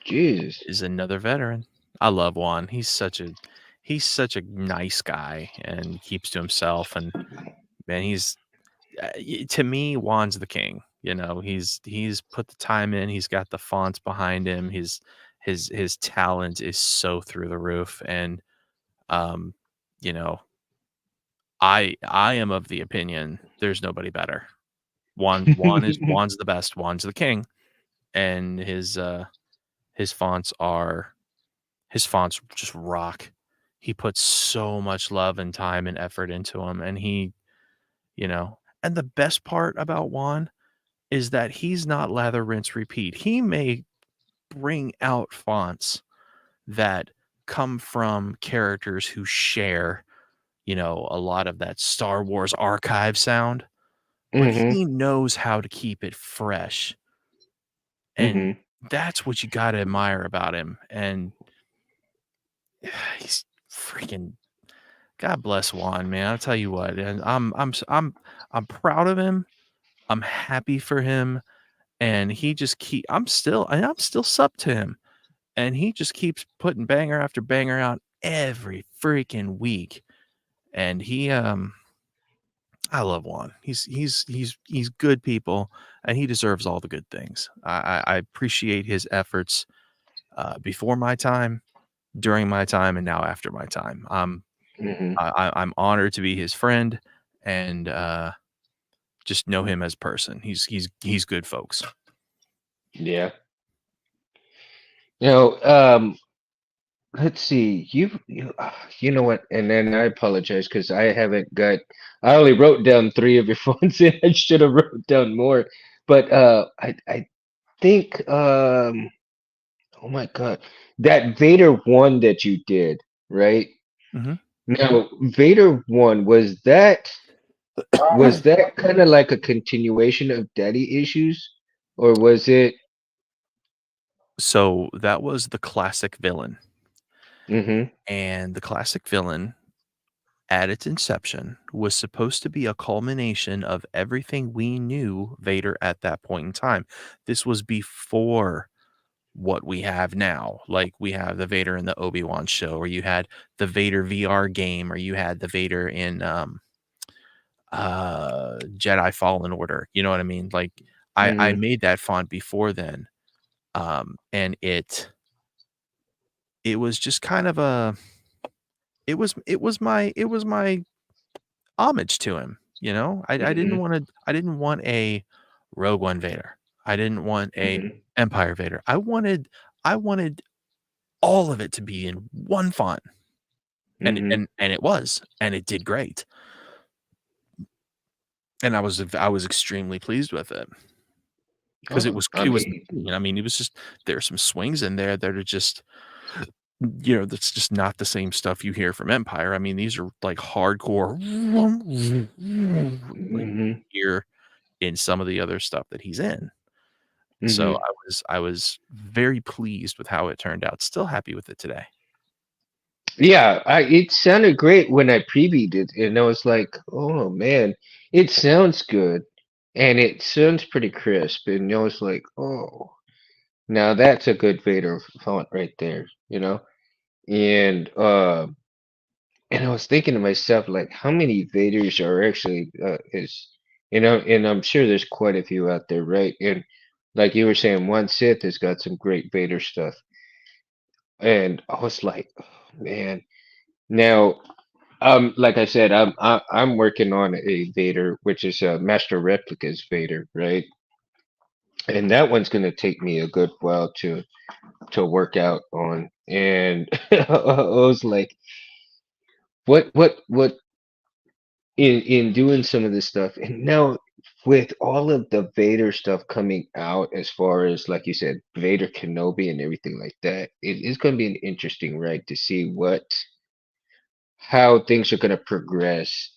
Speaker 1: Jesus.
Speaker 2: Is another veteran. I love Juan. He's such a nice guy and keeps to himself. And man, to me, Juan's the king. He's put the time in. He's got the fonts behind him. His talent is so through the roof. And um, you know, I am of the opinion there's nobody better. Juan's the best. Juan's the king, and his fonts are his fonts just rock. He puts so much love and time and effort into them, and and the best part about Juan is that he's not lather, rinse, repeat. He may bring out fonts that come from characters who share, a lot of that Star Wars archive sound, but
Speaker 1: Hmm.
Speaker 2: he knows how to keep it fresh. And
Speaker 1: Hmm.
Speaker 2: that's what you got to admire about him. And he's freaking God bless Juan, man. I'll tell you what, and I'm proud of him. I'm happy for him, and he just I'm still sub to him, and he just keeps putting banger after banger out every freaking week. And I love Juan. He's good people, and he deserves all the good things. I appreciate his efforts before my time, during my time, and now after my time.
Speaker 1: Hmm.
Speaker 2: I'm honored to be his friend, and just know him as a person. He's good folks.
Speaker 1: Yeah. You know, let's see. You know what? And then I apologize because I haven't got. I only wrote down three of your phones, and I should have wrote down more. But I think oh my God, that Vader one that you did, right?
Speaker 2: Mhm.
Speaker 1: Now, Vader one, was that kind of like a continuation of Daddy Issues, or was it?
Speaker 2: So that was the classic villain,
Speaker 1: Mm-hmm.
Speaker 2: and the classic villain at its inception was supposed to be a culmination of everything we knew Vader at that point in time. This was before what we have now. Like, we have the Vader in the Obi-Wan show, or you had the Vader VR game, or you had the Vader in Jedi Fallen Order. You know what I mean? Like, I
Speaker 1: Mm-hmm.
Speaker 2: made that font before then. And it was just kind of a it was my homage to him.
Speaker 1: Mm-hmm.
Speaker 2: I didn't want a Rogue One Vader. I didn't want a
Speaker 1: Mm-hmm.
Speaker 2: Empire Vader. I wanted all of it to be in one font, and
Speaker 1: Mm-hmm.
Speaker 2: and it was, and it did great. And I was extremely pleased with it, because it
Speaker 1: Oh,
Speaker 2: was
Speaker 1: I
Speaker 2: it was
Speaker 1: mean,
Speaker 2: I mean, it was just, there are some swings in there that are just, that's just not the same stuff you hear from Empire. I mean, these are like hardcore, like,
Speaker 1: mm-hmm.
Speaker 2: hear in some of the other stuff that he's in. So
Speaker 1: Mm-hmm.
Speaker 2: I was very pleased with how it turned out. Still happy with it today.
Speaker 1: Yeah, it sounded great when I previewed it, and I was like, oh man, it sounds good, and it sounds pretty crisp, and I was like, oh, now that's a good Vader font right there, you know? And and I was thinking to myself, like, how many Vaders are actually and I'm sure there's quite a few out there, right? And like you were saying, one Sith has got some great Vader stuff, and I was like, oh, man. Now, like I said, I'm working on a Vader, which is a Master Replicas Vader, right? And that one's gonna take me a good while to work out on. And I was like, what in doing some of this stuff, and now with all of the Vader stuff coming out, as far as like you said, Vader Kenobi and everything like that, it is going to be an interesting ride to see how things are going to progress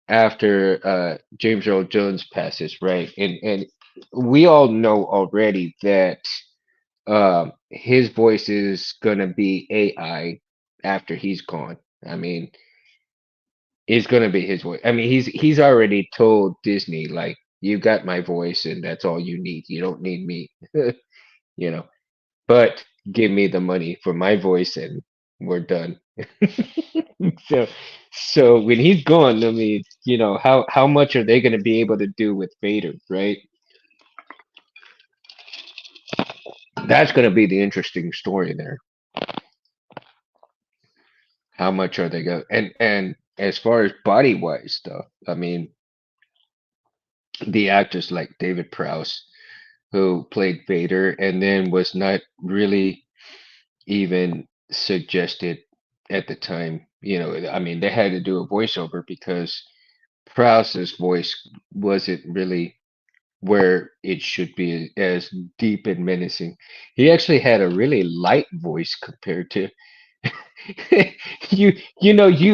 Speaker 1: after James Earl Jones passes, right? And we all know already that his voice is gonna be AI after he's gone. I mean, it's gonna be his voice. I mean, he's already told Disney like, you got my voice, and that's all you need. You don't need me, you know. But give me the money for my voice, and we're done. So, so when he's gone, I mean, how much are they gonna be able to do with Vader, right? That's gonna be the interesting story there. How much are they going? And as far as body wise stuff, I mean, the actors like David Prowse, who played Vader, and then was not really even suggested at the time. I mean, they had to do a voiceover because Prowse's voice wasn't really where it should be as deep and menacing. He actually had a really light voice compared to you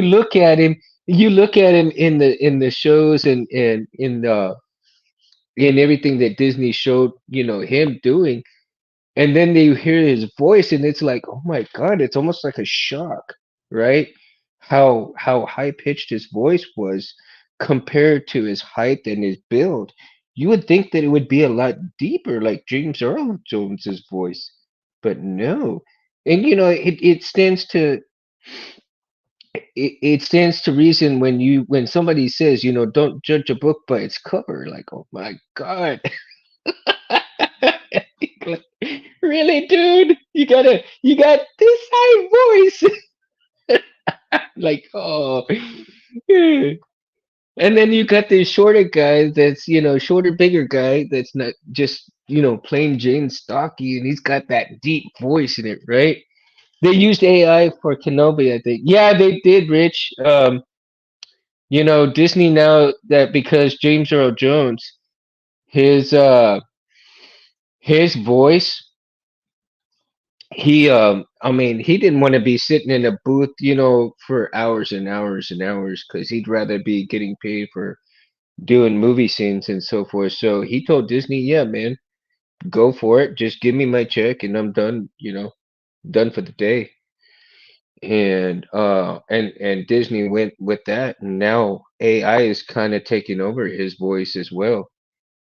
Speaker 1: look at him in the shows and in everything that Disney showed, him doing, and then you hear his voice and it's like, oh my God, it's almost like a shock, right? How high pitched his voice was compared to his height and his build. You would think that it would be a lot deeper, like James Earl Jones's voice, but no. And it stands to it stands to reason when somebody says, don't judge a book by its cover. Like, oh my God. Like, really, dude? You got this high voice. Like, oh. Yeah. And then you got this shorter guy that's, shorter, bigger guy that's not just, plain Jane stocky, and he's got that deep voice in it, right? They used AI for Kenobi, I think. Yeah, they did, Rich. Disney now, that because James Earl Jones, his his voice, I mean, he didn't want to be sitting in a booth, for hours and hours and hours, because he'd rather be getting paid for doing movie scenes and so forth. So he told Disney, yeah, man, go for it. Just give me my check and I'm done, done for the day. And Disney went with that, and now AI is kind of taking over his voice as well.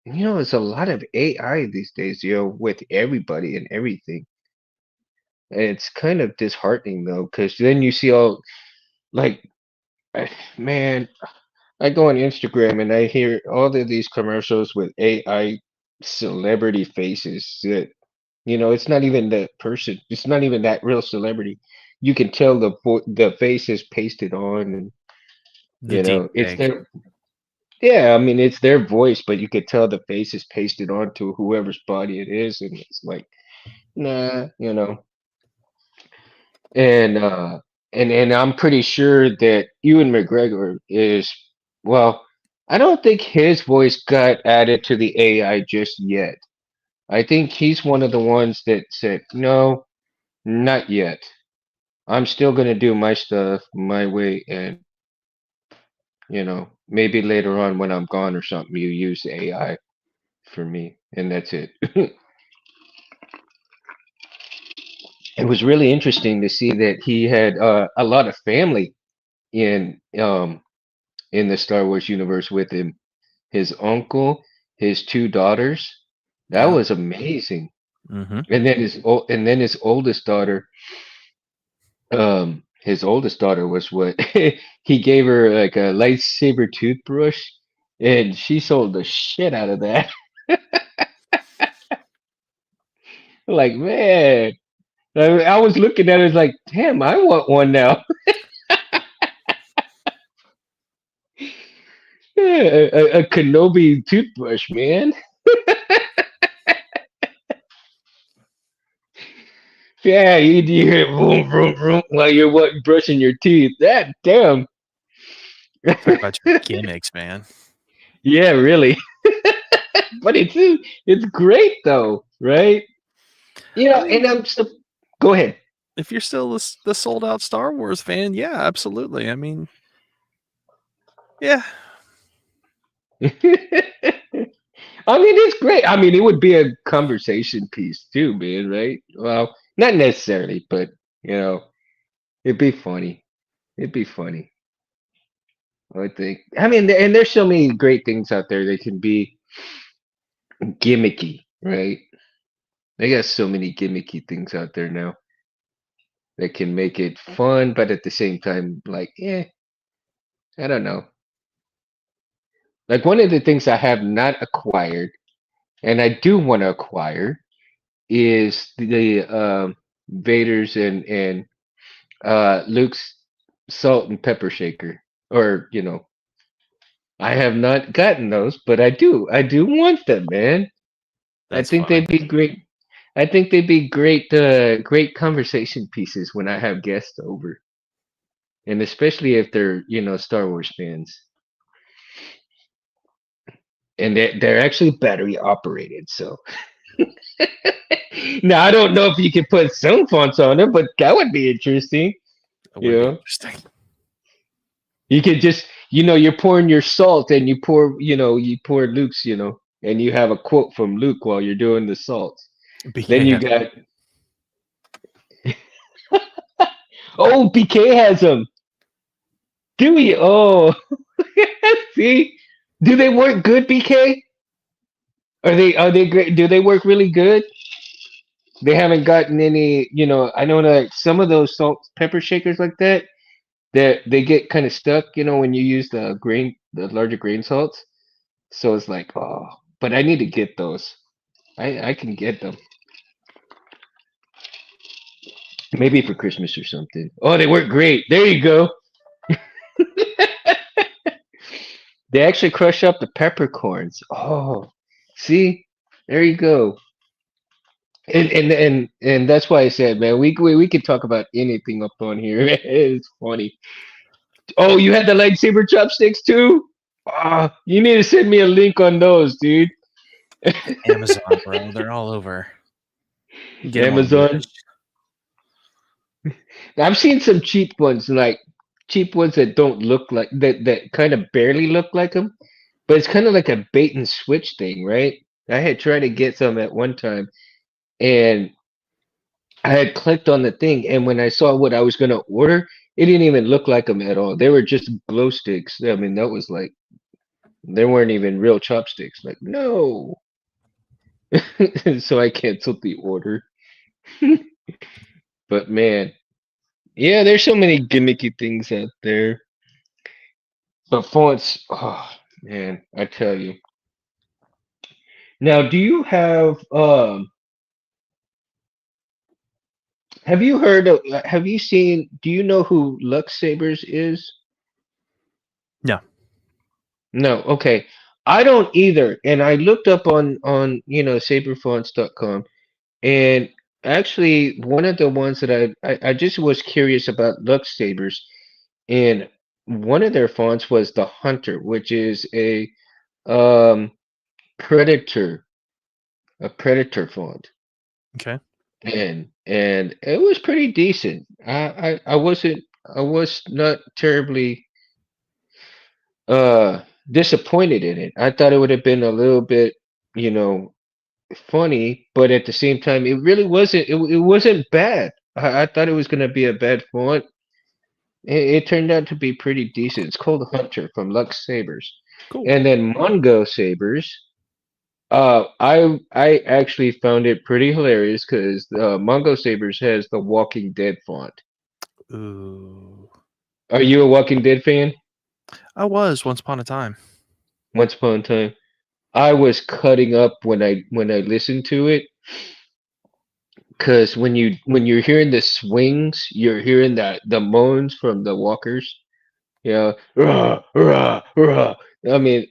Speaker 1: And there's a lot of AI these days, with everybody and everything. And it's kind of disheartening though, because then you see all, like, man, I go on Instagram and I hear all of these commercials with AI celebrity faces that, it's not even the person, it's not even that real celebrity. You can tell the face is pasted on, and
Speaker 2: The deep
Speaker 1: it's
Speaker 2: fake.
Speaker 1: their, yeah, I mean, it's their voice, but you could tell the face is pasted onto whoever's body it is, and it's like, nah, and and I'm pretty sure that Ewan McGregor is, well, I don't think his voice got added to the AI just yet. I think he's one of the ones that said, no, not yet. I'm still gonna do my stuff my way, and maybe later on when I'm gone or something, you use AI for me, and that's it. It was really interesting to see that he had a lot of family in the Star Wars universe with him. His uncle, his two daughters. That
Speaker 2: Yeah.
Speaker 1: was amazing.
Speaker 2: Mm-hmm.
Speaker 1: And then his oldest daughter, his oldest daughter was what he gave her like a lightsaber toothbrush, and she sold the shit out of that. Like, man, I was looking at it like, damn, I want one now. Yeah, a Kenobi toothbrush, man. Yeah, you hear vroom, vroom, vroom while you're brushing your teeth. That damn.
Speaker 2: Talk about your gimmicks, man.
Speaker 1: Yeah, really. But it's great though, right?
Speaker 2: I
Speaker 1: And
Speaker 2: mean,
Speaker 1: I'm still. Go ahead.
Speaker 2: if you're still the sold out Star Wars fan, yeah, absolutely. I mean, yeah.
Speaker 1: I mean, it's great. I mean, it would be a conversation piece too, man, right? Well, not necessarily, but you know, it'd be funny. It'd be funny. I would think. I mean, and there's so many great things out there that can be gimmicky, right? They got so many gimmicky things out there now that can make it fun, but at the same time, like, I don't know. Like one of the things I have not acquired, and I do want to acquire, is the Vader's and Luke's salt and pepper shaker. Or, I have not gotten those, but I do. I do want them, man. I
Speaker 2: That's
Speaker 1: think
Speaker 2: funny.
Speaker 1: they'd be great. I think they'd be great conversation pieces when I have guests over, and especially if they're, Star Wars fans, and they're actually battery operated. So now I don't know if you can put Soundfonts on it, but that would be interesting.
Speaker 2: It
Speaker 1: You
Speaker 2: would be
Speaker 1: know,
Speaker 2: interesting.
Speaker 1: you could just, you're pouring your salt, and you pour Luke's, and you have a quote from Luke while you're doing the salt. Then
Speaker 2: BK
Speaker 1: you
Speaker 2: has
Speaker 1: got, oh, BK has them. Do we? Oh, see, do they work good, BK? Are they great? Do they work really good? They haven't gotten any. I know that some of those salt pepper shakers like that, they get kind of stuck. When you use the larger grain salts. So it's like, oh, but I need to get those. I can get them maybe for Christmas or something. Oh, they work great. There you go. They actually crush up the peppercorns. Oh, see, there you go. And that's why I said, man, we could talk about anything up on here. It's funny. Oh, you had the lightsaber chopsticks too? Ah, you need to send me a link on those, dude.
Speaker 2: Amazon, bro. They're all over. You get them on
Speaker 1: Amazon.
Speaker 2: Wish.
Speaker 1: I've seen some cheap ones, like cheap ones that don't look like that kind of barely look like them, but it's kind of like a bait and switch thing, right? I had tried to get some at one time, and I had clicked on the thing, and when I saw what I was going to order, it didn't even look like them at all. They were just glow sticks. I mean, that was like they weren't even real chopsticks. Like, no. So I canceled the order. But man, yeah, there's so many gimmicky things out there. But fonts, oh man, I tell you. Now, do you have you heard of have you seen do you know who Lux Sabers is?
Speaker 2: No.
Speaker 1: No, okay. I don't either. And I looked up on saberfonts.com, and actually one of the ones that I just was curious about Lux Sabers, and one of their fonts was the Hunter, which is um predator, a predator font.
Speaker 2: Okay.
Speaker 1: And it was pretty decent. I was not terribly uh disappointed in it. I thought it would have been a little bit, you know, funny, but at the same time it really wasn't it wasn't bad. I thought it was gonna be a bad font. It turned out to be pretty decent. It's called Hunter from Lux Sabers.
Speaker 2: Cool.
Speaker 1: And then Mongo Sabers. I actually found it pretty hilarious because Mongo Sabers has the Walking Dead font.
Speaker 2: Ooh.
Speaker 1: Are you a Walking Dead fan?
Speaker 2: I was once upon a time.
Speaker 1: Once upon a time, I was cutting up when I listened to it because when you're hearing the swings, you're hearing the moans from the walkers. Rah, rah, rah. I mean,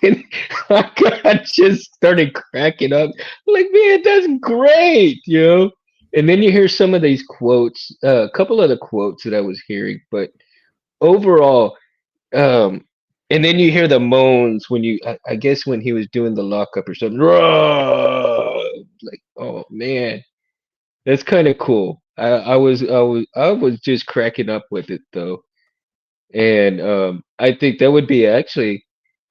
Speaker 1: and I just started cracking up. Like, man, that's great. And then you hear some of these quotes, a couple of the quotes that I was hearing, but overall, um, and then you hear the moans when I guess when he was doing the lockup or something. Rah! Like, oh man, that's kind of cool. I was just cracking up with it though. And I think that would be actually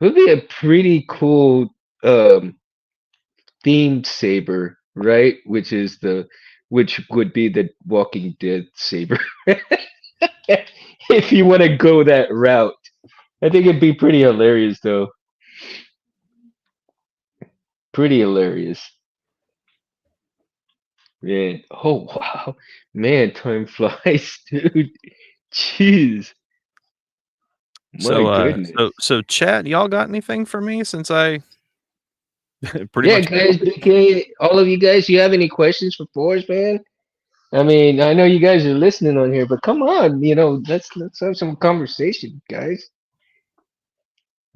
Speaker 1: would be a pretty cool um themed saber, right? Which would be the Walking Dead saber. If you want to go that route. I think it'd be pretty hilarious though. Pretty hilarious. Man. Oh wow. Man, time flies, dude. Jeez. My
Speaker 2: So,
Speaker 1: goodness.
Speaker 2: chat, y'all got anything for me since I pretty
Speaker 1: Yeah,
Speaker 2: much
Speaker 1: guys, BK, all of you guys, you have any questions for Forrest, man? I mean, I know you guys are listening on here, but come on, let's have some conversation, guys.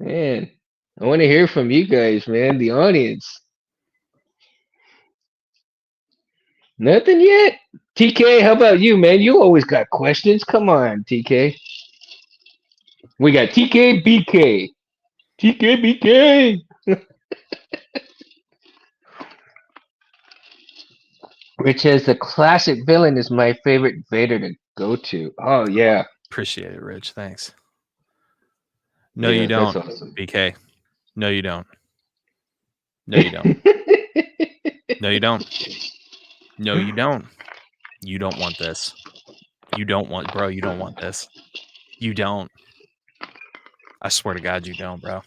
Speaker 1: Man, I want to hear from you guys, man, the audience. Nothing yet? TK, how about you, man? You always got questions. Come on, TK. We got TK BK. TK BK. Which is the classic villain is my favorite Vader to go to. Oh yeah.
Speaker 2: appreciate it, Rich. Thanks. No, you
Speaker 1: Yeah, that's
Speaker 2: don't,
Speaker 1: awesome.
Speaker 2: BK. No, you don't. No, you don't. No, you don't. No, you don't. You don't want this. You don't want, bro. You don't want this. You don't. I swear to God, you don't, bro.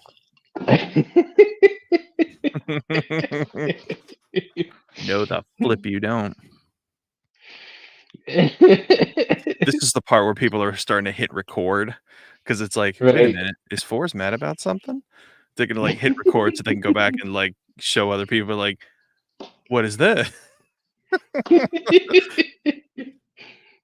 Speaker 2: No, the flip, you don't. This is the part where people are starting to hit record because it's like, wait a
Speaker 1: Right.
Speaker 2: minute, is Forrest mad about something? They're gonna like hit record so they can go back and like show other people like, what is this?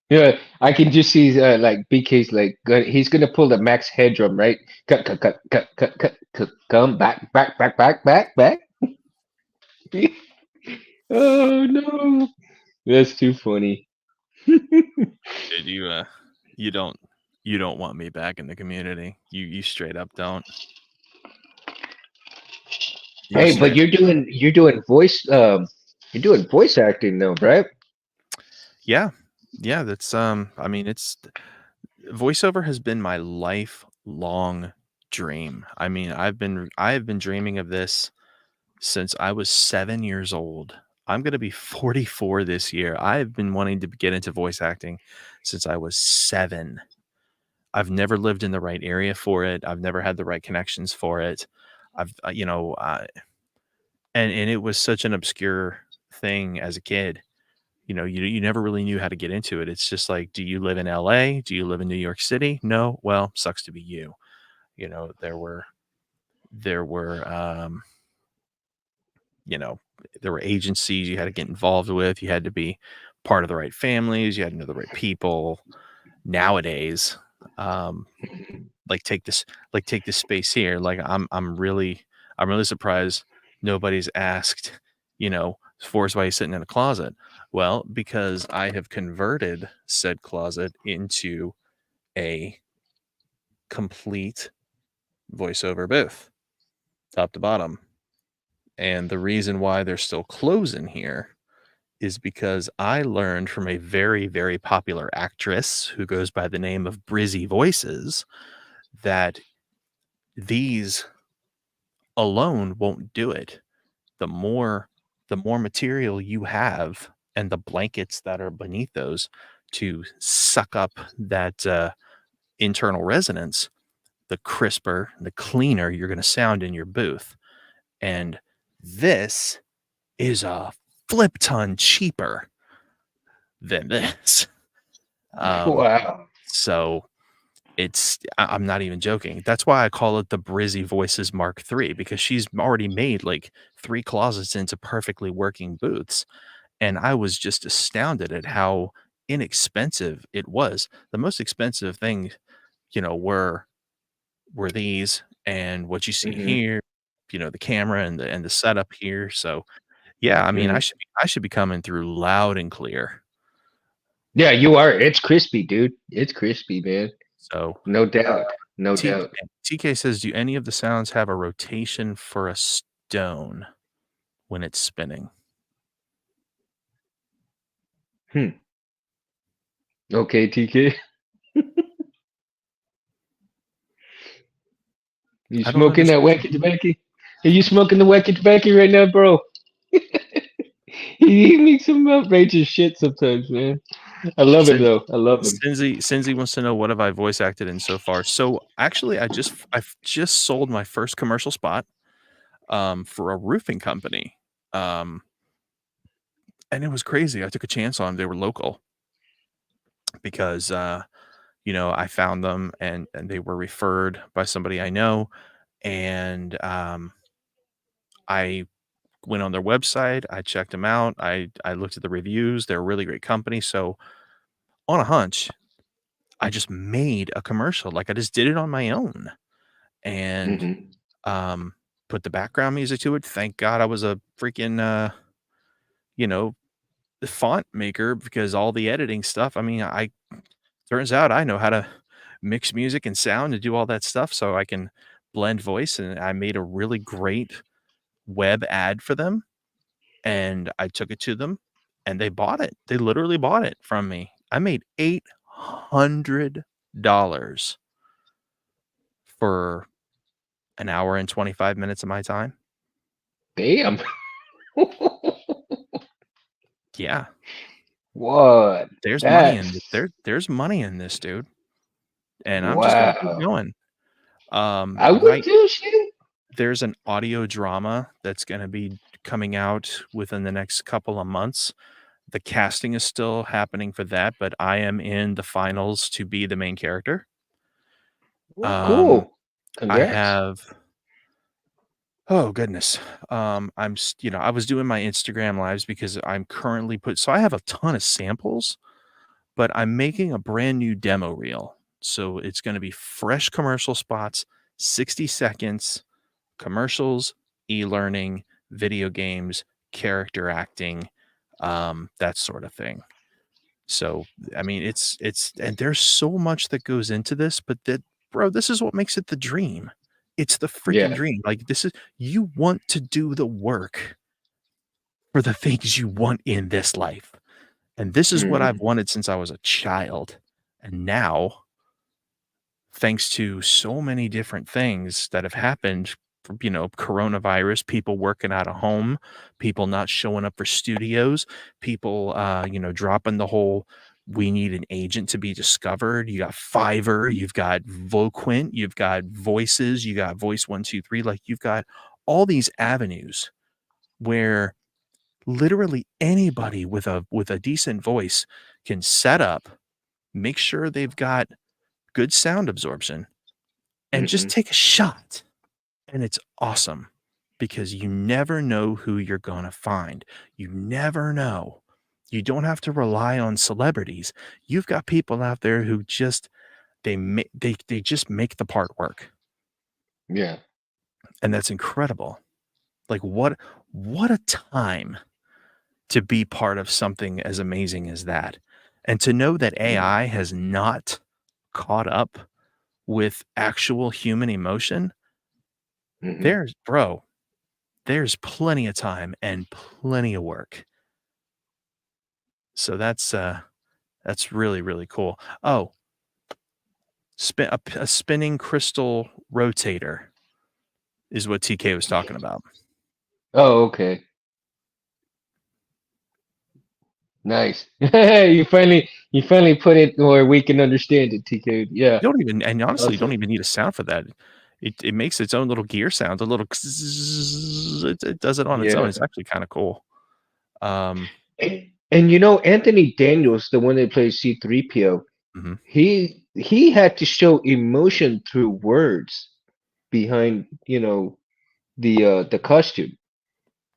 Speaker 1: Yeah, I can just see like BK's like he's gonna pull the max headroom, right? Cut, cut, cut, cut, cut, cut, cut, come back, back, back, back, back, back. Oh no, that's too funny.
Speaker 2: Dude, you don't you don't want me back in the community. You straight up don't. You
Speaker 1: Hey, but
Speaker 2: straight
Speaker 1: you're doing voice acting though, right?
Speaker 2: Yeah. Yeah, that's I mean it's voiceover has been my lifelong dream. I mean, I have been dreaming of this since I was 7 years old. I'm gonna be 44 this year. I've been wanting to get into voice acting since I was 7. I've never lived in the right area for it. I've never had the right connections for it. I've, and it was such an obscure thing as a kid. You never really knew how to get into it. It's just like, do you live in LA? Do you live in New York City? No. Well, sucks to be you. You know, there were you know, there were agencies you had to get involved with. You had to be part of the right families. You had to know the right people. Nowadays, um, take this space here. Like I'm really surprised nobody's asked, Forrest, why you sitting in a closet? Well, because I have converted said closet into a complete voiceover booth, top to bottom. And the reason why there's still clothes in here is because I learned from a very, very popular actress who goes by the name of Brizzy Voices that these alone won't do it. The more the more material you have and the blankets that are beneath those to suck up that internal resonance, the crisper, the cleaner you're going to sound in your booth. And this is a flip ton cheaper than this. Um,
Speaker 1: Wow.
Speaker 2: so I'm not even joking. That's why I call it the Brizzy Voices Mark III, because she's already made like 3 closets into perfectly working booths, and I was just astounded at how inexpensive it was. The most expensive thing, were these and what you see
Speaker 1: Hmm.
Speaker 2: here, the camera and the setup here. So, yeah, I mean,
Speaker 1: Hmm.
Speaker 2: I should be coming through loud and clear.
Speaker 1: Yeah, you are. It's crispy, dude. It's crispy, man.
Speaker 2: So,
Speaker 1: No doubt. No
Speaker 2: TK
Speaker 1: doubt.
Speaker 2: TK says, "Do any of the sounds have a rotation for a stone when it's spinning?"
Speaker 1: Hmm. Okay, TK. You
Speaker 2: I don't
Speaker 1: smoking that
Speaker 2: understand.
Speaker 1: wacky tobacco? Are you smoking the wacky tobacco right now, bro? He makes some outrageous shit sometimes, man. I love him
Speaker 2: Sin
Speaker 1: though. I love him.
Speaker 2: Sinzi wants to know what have I voice acted in so far. So actually, I've just sold my first commercial spot for a roofing company. Um, and it was crazy. I took a chance on 'em. They were local because I found them and they were referred by somebody I know. And I went on their website, I checked them out, I looked at the reviews. They're a really great company. So on a hunch, I just made a commercial. Like I just did it on my own and
Speaker 1: Hmm.
Speaker 2: um put the background music to it. Thank God I was a freaking you know, font maker because all the editing stuff, I mean, I turns out I know how to mix music and sound and do all that stuff so I can blend voice, and I made a really great web ad for them, and I took it to them, and they bought it. They literally bought it from me. I made $800 for an hour and 25 minutes of my time.
Speaker 1: Damn.
Speaker 2: Yeah,
Speaker 1: What?
Speaker 2: there's money in th
Speaker 1: That's
Speaker 2: there's money in this, dude, and I'm just gonna keep
Speaker 1: wow.
Speaker 2: going.
Speaker 1: I would
Speaker 2: Right
Speaker 1: too, shit.
Speaker 2: There's an audio drama that's gonna be coming out within the next couple of months. The casting is still happening for that, but I am in the finals to be the main character.
Speaker 1: Well,
Speaker 2: Um,
Speaker 1: cool.
Speaker 2: I
Speaker 1: Congrats.
Speaker 2: have oh goodness. I was doing my Instagram lives because I'm currently so I have a ton of samples, but I'm making a brand new demo reel. So it's gonna be fresh commercial spots, 60 seconds, commercials, e-learning, video games, character acting, that sort of thing. So, I mean, it's and there's so much that goes into this, but bro, this is what makes it the dream. It's the freaking
Speaker 1: Yeah.
Speaker 2: dream. Like this is you want to do the work for the things you want in this life. And this is what I've
Speaker 1: Hmm.
Speaker 2: wanted since I was a child. And now thanks to so many different things that have happened from, coronavirus, people working out of home, people not showing up for studios, people, dropping the whole we need an agent to be discovered. You got Fiverr, you've got Voquint, you've got Voices, you got Voice 123. Like you've got all these avenues where literally anybody with a decent voice can set up, make sure they've got good sound absorption and just
Speaker 1: Hmm.
Speaker 2: take a shot. And it's awesome because you never know who you're going to find. You never know. You don't have to rely on celebrities. You've got people out there who just they just make the part work.
Speaker 1: Yeah.
Speaker 2: And that's incredible. Like what a time to be part of something as amazing as that. And to know that
Speaker 1: Yeah.
Speaker 2: AI has not caught up with actual human emotion,
Speaker 1: Hmm.
Speaker 2: there's bro, there's plenty of time and plenty of work. So that's really, really cool. Oh, a spinning crystal rotator is what TK was talking about.
Speaker 1: Oh, okay. Nice. You finally put it where we can understand it, TK. Yeah.
Speaker 2: You don't even and honestly, you don't
Speaker 1: Awesome.
Speaker 2: even need a sound for that. It makes its own little gear sound, a little it does it on its own.
Speaker 1: Yeah.
Speaker 2: It's actually kinda cool. Um,
Speaker 1: And Anthony Daniels, the one that plays C3PO,
Speaker 2: mhm.
Speaker 1: he had to show emotion through words behind, the costume.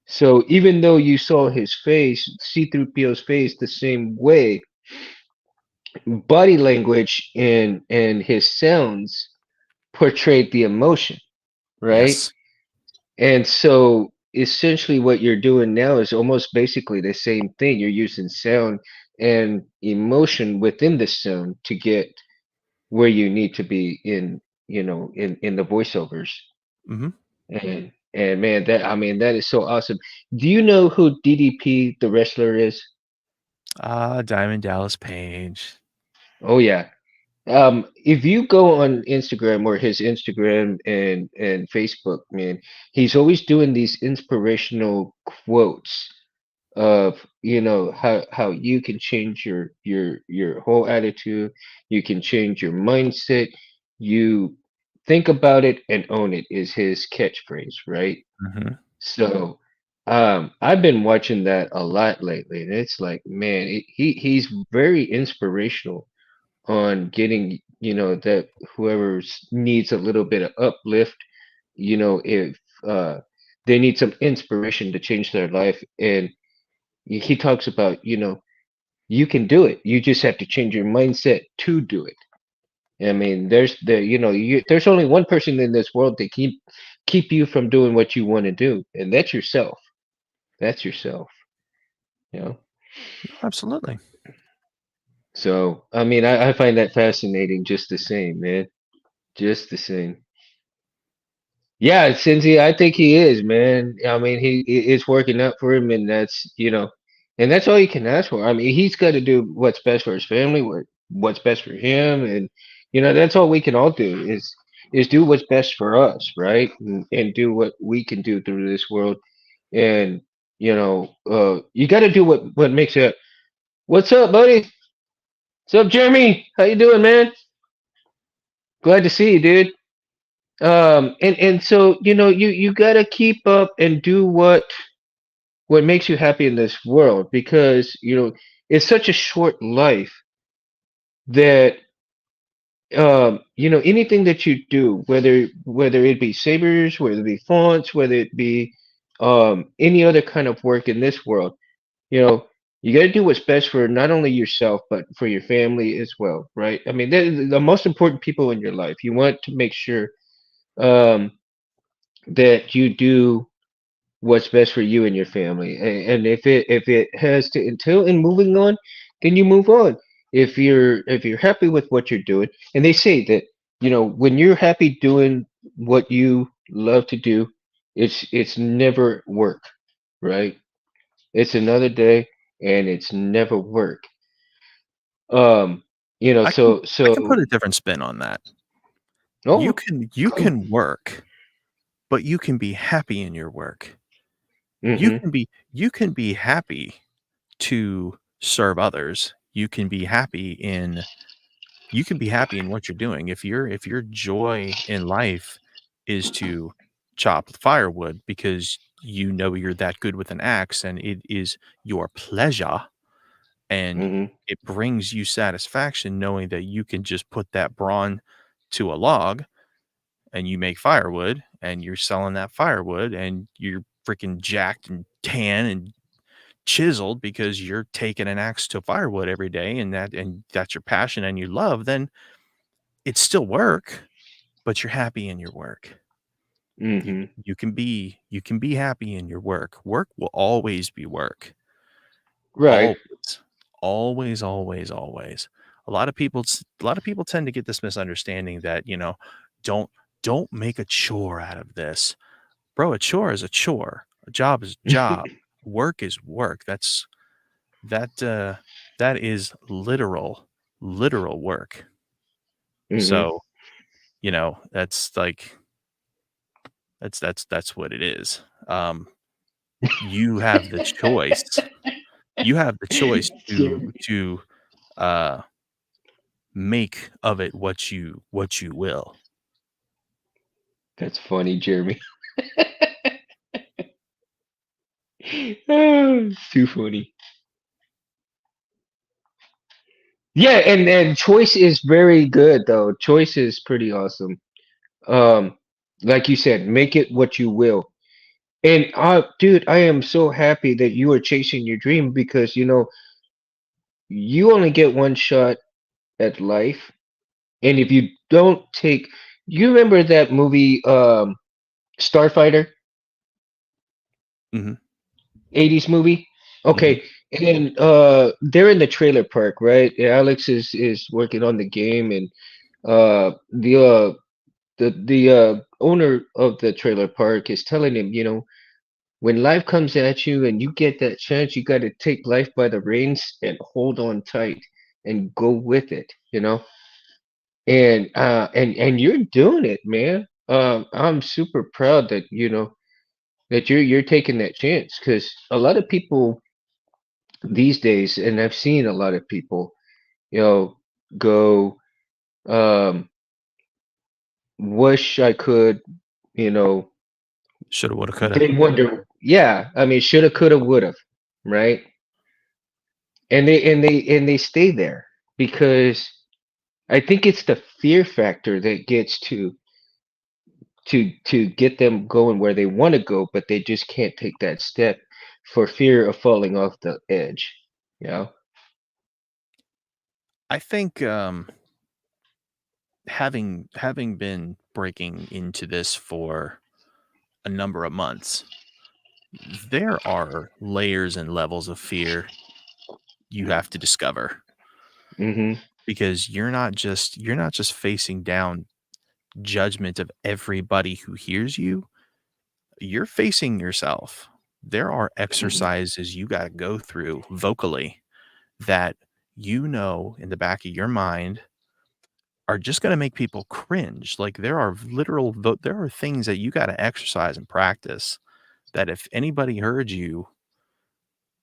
Speaker 1: So even though you saw his face, C3PO's face the same way, body language and his sounds portrayed the emotion, right?
Speaker 2: Yes.
Speaker 1: And so essentially what you're doing now is almost basically the same thing. You're using sound and emotion within the sound to get where you need to be in the voiceovers.
Speaker 2: Mhm.
Speaker 1: And man, that is so awesome. Do you know who DDP the wrestler is?
Speaker 2: Ah, Diamond Dallas Page.
Speaker 1: Oh yeah. If you go on Instagram or his Instagram and Facebook, man, he's always doing these inspirational quotes of, how you can change your whole attitude, you can change your mindset, you think about it and own it is his catchphrase, right?
Speaker 2: Mhm.
Speaker 1: So, I've been watching that a lot lately, and it's like, man, he's very inspirational on getting, that whoever needs a little bit of uplift, if they need some inspiration to change their life. And he talks about, you can do it. You just have to change your mindset to do it. I mean, there's only one person in this world that keep you from doing what you want to do, and that's yourself. That's yourself, you know.
Speaker 2: Absolutely.
Speaker 1: So, I mean, I find that fascinating just the same, man. Just the same. Yeah, Cincy, I think he is, man. I mean, it's working out for him, and and that's all you can ask for. I mean, he's got to do what's best for his family, what's best for him, and that's all we can all do is do what's best for us, right? And do what we can do through this world, and you got to do what makes it. What's up, buddy? What's up, Jeremy? How you doing, man? Glad to see you, dude. And so you gotta keep up and do what makes you happy in this world, because it's such a short life that anything that you do, whether it be sabers, whether it be fonts, whether it be any other kind of work in this world, you know you got to do what's best for not only yourself but for your family as well, right? I mean, they're the most important people in your life. You want to make sure um that you do what's best for you and your family. And if it has to entail in moving on, then you move on. If you're happy with what you're doing, and they say that when you're happy doing what you love to do, it's never work, right? It's another day, and it's never work. Um,
Speaker 2: I can
Speaker 1: so
Speaker 2: put a different spin on that. You
Speaker 1: oh,
Speaker 2: can you
Speaker 1: cool.
Speaker 2: can work, but you can be happy in your work.
Speaker 1: Mm-hmm.
Speaker 2: You can be happy to serve others. You can be happy in what you're doing. If your joy in life is to chop firewood because you know you're that good with an axe and it is your pleasure and
Speaker 1: Mm-hmm.
Speaker 2: it brings you satisfaction knowing that you can just put that brawn to a log and you make firewood and you're selling that firewood and you're freaking jacked and tan and chiseled because you're taking an axe to firewood every day and that's your passion and you love, then it's still work, but you're happy in your work. You
Speaker 1: Mm-hmm.
Speaker 2: you can be happy in your work. Work will always be work.
Speaker 1: Right.
Speaker 2: Always. Always, always, always. A lot of people tend to get this misunderstanding that, don't don't make a chore out of this. Bro, a chore is a chore. A job is a job. Work is work. That that is literal work.
Speaker 1: Mm-hmm.
Speaker 2: So, that's like that's what it is. You have the choice. You have the choice to uh make of it what you will.
Speaker 1: That's funny, Jeremy. It's too funny. Yeah, and choice is very good though. Choice is pretty awesome. Um, like you said, make it what you will. And dude, I am so happy that you are chasing your dream, because you only get one shot at life. And if you don't take, you remember that movie Starfighter,
Speaker 2: Mhm,
Speaker 1: 80s movie?
Speaker 2: mhm,
Speaker 1: Okay. And then they're in the trailer park, right? Alex is working on the game, and the owner of the trailer park is telling him, when life comes at you and you get that chance, you got to take life by the reins and hold on tight and go with it. and you're doing it, man. I'm super proud that that you're taking that chance because a lot of people these days, and I've seen a lot of people, you know, go, um, wish I could, you know,
Speaker 2: Shoulda, woulda, coulda.
Speaker 1: they wonder, yeah, I mean, shoulda, coulda, woulda, right? And they stay there because I think it's the fear factor that gets to get them going where they want to go, but they just can't take that step for fear of falling off the edge. You know?
Speaker 2: I think, having been breaking into this for a number of months, there are layers and levels of fear you have to discover
Speaker 1: Mm-hmm.
Speaker 2: because you're not just facing down judgment of everybody who hears you, you're facing yourself. There are exercises you got to go through vocally that in the back of your mind are just going to make people cringe. Like there are things that you got to exercise and practice that if anybody heard you,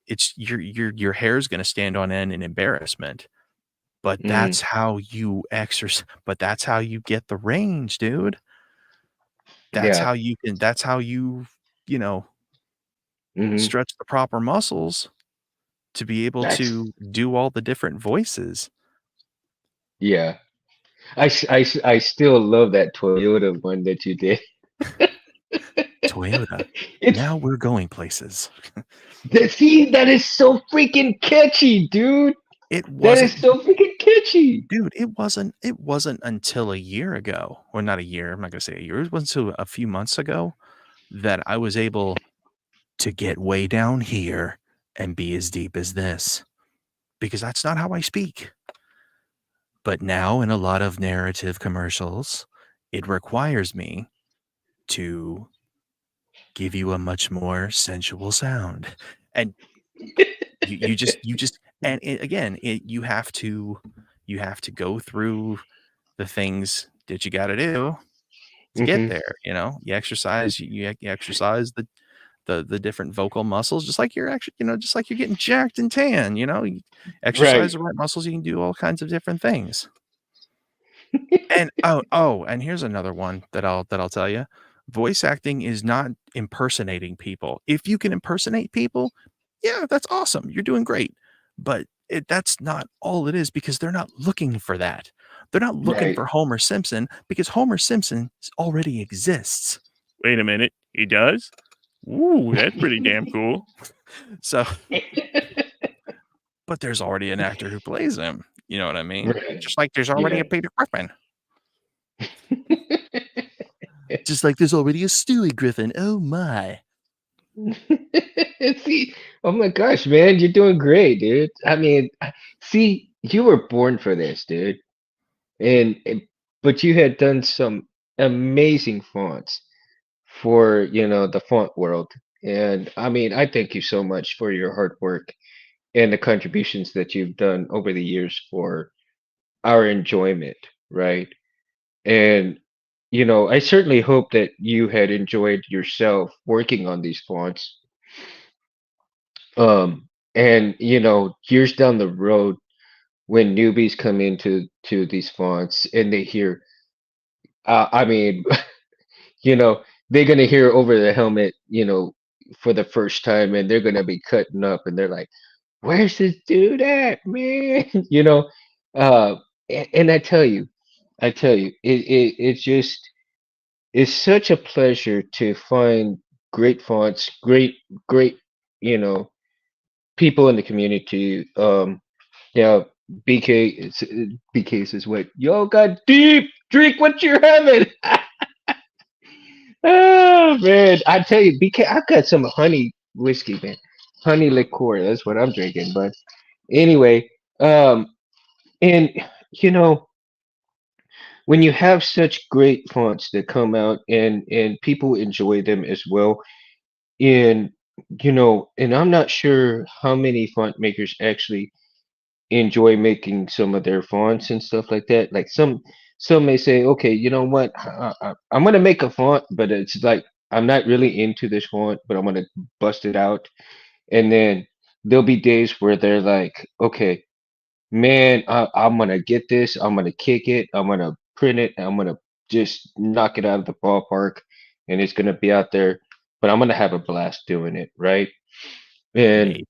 Speaker 2: it's your hair's going to stand on end in embarrassment. But
Speaker 1: Mm-hmm.
Speaker 2: that's how you get the range, dude.
Speaker 1: Yeah.
Speaker 2: That's how you know,
Speaker 1: Mm-hmm.
Speaker 2: stretch the proper muscles to be able
Speaker 1: That's
Speaker 2: to do all the different voices.
Speaker 1: yeah. I still love that Toyota one that you did.
Speaker 2: Toyota,
Speaker 1: It's
Speaker 2: now we're going places.
Speaker 1: see, that is so freaking catchy, dude.
Speaker 2: It
Speaker 1: That is
Speaker 2: wasn't
Speaker 1: so freaking catchy.
Speaker 2: Dude, it wasn't until a year ago, or not a year, I'm not gonna say a year, it wasn't until a few months ago that I was able to get way down here and be as deep as this, because that's not how I speak. But now in a lot of narrative commercials, it requires me to give you a much more sensual sound. And you just and again, you have to go through the things that you gotta do to get
Speaker 1: Mm-hmm.
Speaker 2: there, you exercise the different vocal muscles, just like you're actually, just like you're getting jacked and tan, you exercise
Speaker 1: Right.
Speaker 2: the right muscles, you can do all kinds of different things. And and here's another one that I'll tell you. Voice acting is not impersonating people. If you can impersonate people, yeah, that's awesome. You're doing great. But that's not all it is because they're not looking for that. They're not looking
Speaker 1: Right.
Speaker 2: for Homer Simpson because Homer Simpson already exists. Wait a minute, he does? Ooh, that's pretty damn cool. So, but there's already an actor who plays him. You know what I mean?
Speaker 1: Right.
Speaker 2: Just like there's already
Speaker 1: Yeah.
Speaker 2: a Peter Griffin. Just like there's already a Stewie Griffin. Oh my.
Speaker 1: See, oh my gosh, man, you're doing great, dude. I mean, see, you were born for this, dude. And but you had done some amazing fonts for, the font world. And I mean, I thank you so much for your hard work and the contributions that you've done over the years for our enjoyment, right? And I certainly hope that you had enjoyed yourself working on these fonts. And years down the road, when newbies come into these fonts and they hear, I mean, you know, they're gonna hear over the helmet, for the first time, and they're gonna be cutting up, and they're like, "Where's this dude at, man?" Uh, and I tell you, it's just it's such a pleasure to find great fonts, great, you know, people in the community. Yeah, BK is BK says, "What? Yo, got deep. Drink what you're having." Oh man, I tell you, BK, I've got some honey whiskey, man. Honey liqueur. That's what I'm drinking. But anyway, and you know, when you have such great fonts that come out and people enjoy them as well, and and I'm not sure how many font makers actually enjoy making some of their fonts and stuff like that. Like some may say, okay, you know what? I'm gonna make a font, but it's like I'm not really into this font, but I'm gonna bust it out. And then there'll be days where they're like, okay, man, I'm gonna get this. I'm gonna kick it. I'm gonna print it. I'm gonna just knock it out of the ballpark, and it's gonna be out there. But I'm gonna have a blast doing it, right? And
Speaker 2: Maybe.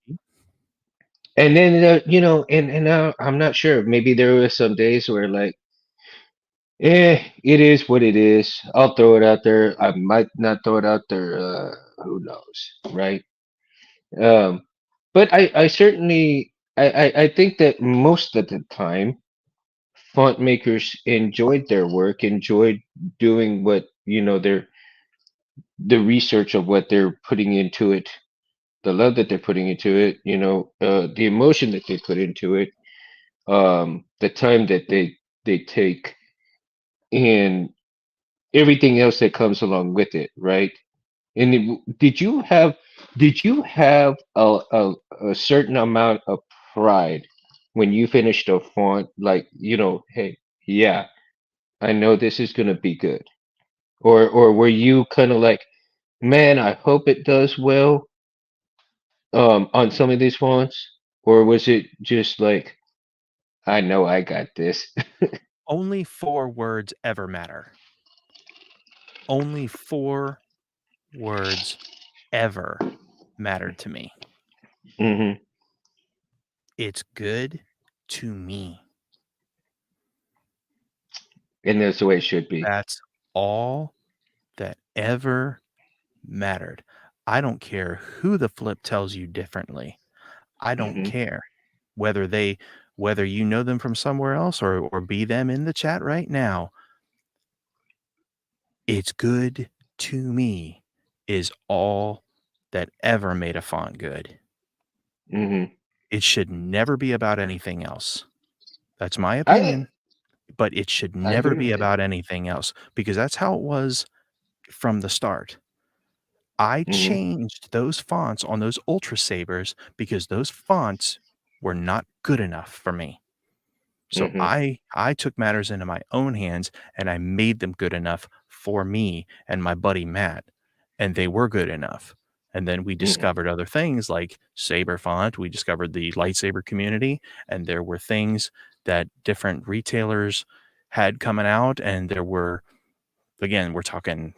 Speaker 1: and then I'm not sure. Maybe there were some days where like, it is what it is. I'll throw it out there. I might not throw it out there. Who knows, right? Um, but I certainly I think that most of the time font makers enjoyed their work, enjoyed doing what, the research of what they're putting into it, the love that they're putting into it, the emotion that they put into it, the time that they take, and everything else that comes along with it, right? And did you have a certain amount of pride when you finished a font, like, hey, yeah, I know this is gonna be good? Or were you kind of like, man, I hope it does well on some of these fonts? Or was it just like, I know I got this?
Speaker 2: Only 4 words ever matter. Only 4 words ever mattered to me.
Speaker 1: Hmm.
Speaker 2: It's good to me.
Speaker 1: And that's the way it should be.
Speaker 2: That's all that ever mattered. I don't care who the flip tells you differently. I don't
Speaker 1: Hmm.
Speaker 2: care whether they whether you know them from somewhere else or be them in the chat right now. It's good to me is all that ever made a font good.
Speaker 1: Hmm.
Speaker 2: It should never be about anything else. That's my
Speaker 1: I
Speaker 2: opinion, but it should
Speaker 1: I
Speaker 2: never
Speaker 1: agree
Speaker 2: be
Speaker 1: with it.
Speaker 2: about anything else because that's how it was from the start. I
Speaker 1: Hmm.
Speaker 2: changed those fonts on those Ultra Sabers because those fonts were not good enough for me. So
Speaker 1: Hmm.
Speaker 2: I took matters into my own hands and I made them good enough for me and my buddy Matt, and they were good enough. And then we
Speaker 1: Hmm.
Speaker 2: discovered other things like Saber font. We discovered the lightsaber community, and there were things that different retailers had coming out, and there were again, we're talking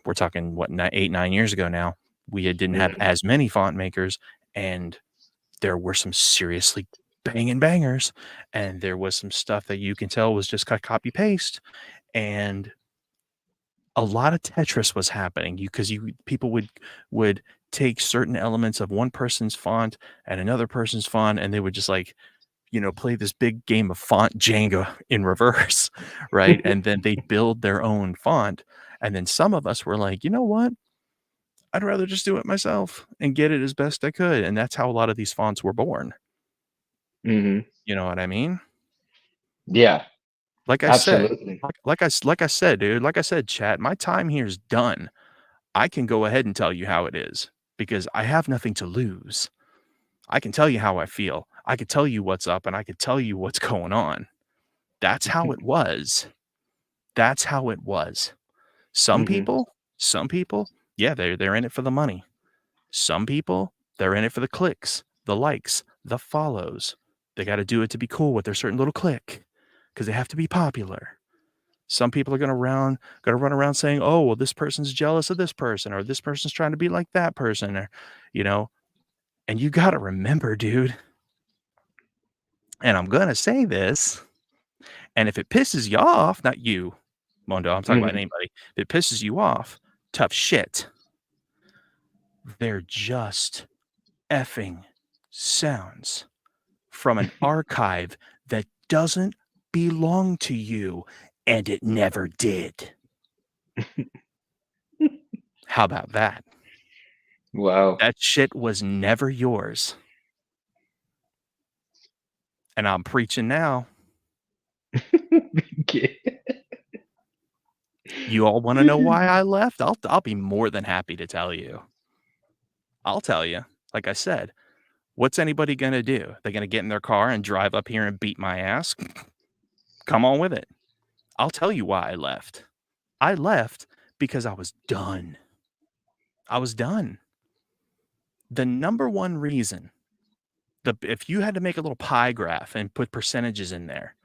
Speaker 2: what 8 9 years ago now. Didn't have
Speaker 1: Hmm.
Speaker 2: as many font makers, and there were some seriously banging bangers, and there was some stuff that you can tell was just copy paste, and a lot of Tetris was happening. You because you people would take certain elements of one person's font and another person's font, and they would just like play this big game of font Jenga in reverse, right? And then they'd build their own font. And then some of us were like, you know what? I'd rather just do it myself and get it as best I could. And that's how a lot of these fonts were born.
Speaker 1: Hmm.
Speaker 2: You know what I mean?
Speaker 1: Yeah,
Speaker 2: Like I said,
Speaker 1: absolutely.
Speaker 2: like I said, dude, like I said, chat, my time here is done. I can go ahead and tell you how it is because I have nothing to lose. I can tell you how I feel. I could tell you what's up and I could tell you what's going on. That's how it was. That's how it was. Some
Speaker 1: Hmm.
Speaker 2: people, some people, yeah, they're in it for the money. Some people, they're in it for the clicks, the likes, the follows. They got to do it to be cool with their certain little clique because they have to be popular. Some people are gonna run around saying, "Oh, well, this person's jealous of this person, or this person's trying to be like that person," or you know. And you got to remember, dude. And I'm gonna say this, and if it pisses you off, not you, Mondo, I'm talking about
Speaker 1: Hmm.
Speaker 2: anybody. If it pisses you off, tough shit. They're just effing sounds from an archive that doesn't belong to you, and it never did. How about that?
Speaker 1: Wow.
Speaker 2: That shit was never yours. And I'm preaching now. You all wanna know why I left? I'll be more than happy to tell you. I'll tell you. Like I said, what's anybody gonna do? They're gonna get in their car and drive up here and beat my ass? Come on with it. I'll tell you why I left. I left because I was done. I was done. The number one reason, if you had to make a little pie graph and put percentages in there,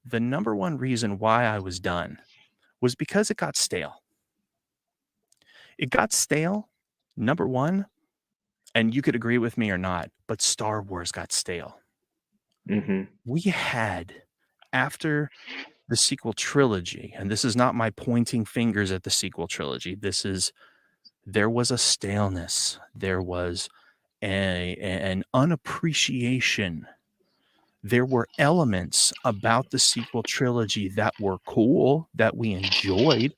Speaker 2: the number one reason why I was done was because it got stale. It got stale, number one, and you could agree with me or not, but Star Wars got stale.
Speaker 1: Hmm.
Speaker 2: We had, after the sequel trilogy, and this is not my pointing fingers at the sequel trilogy, there was a staleness. There was an unappreciation. There were elements about the sequel trilogy that were cool, that we enjoyed.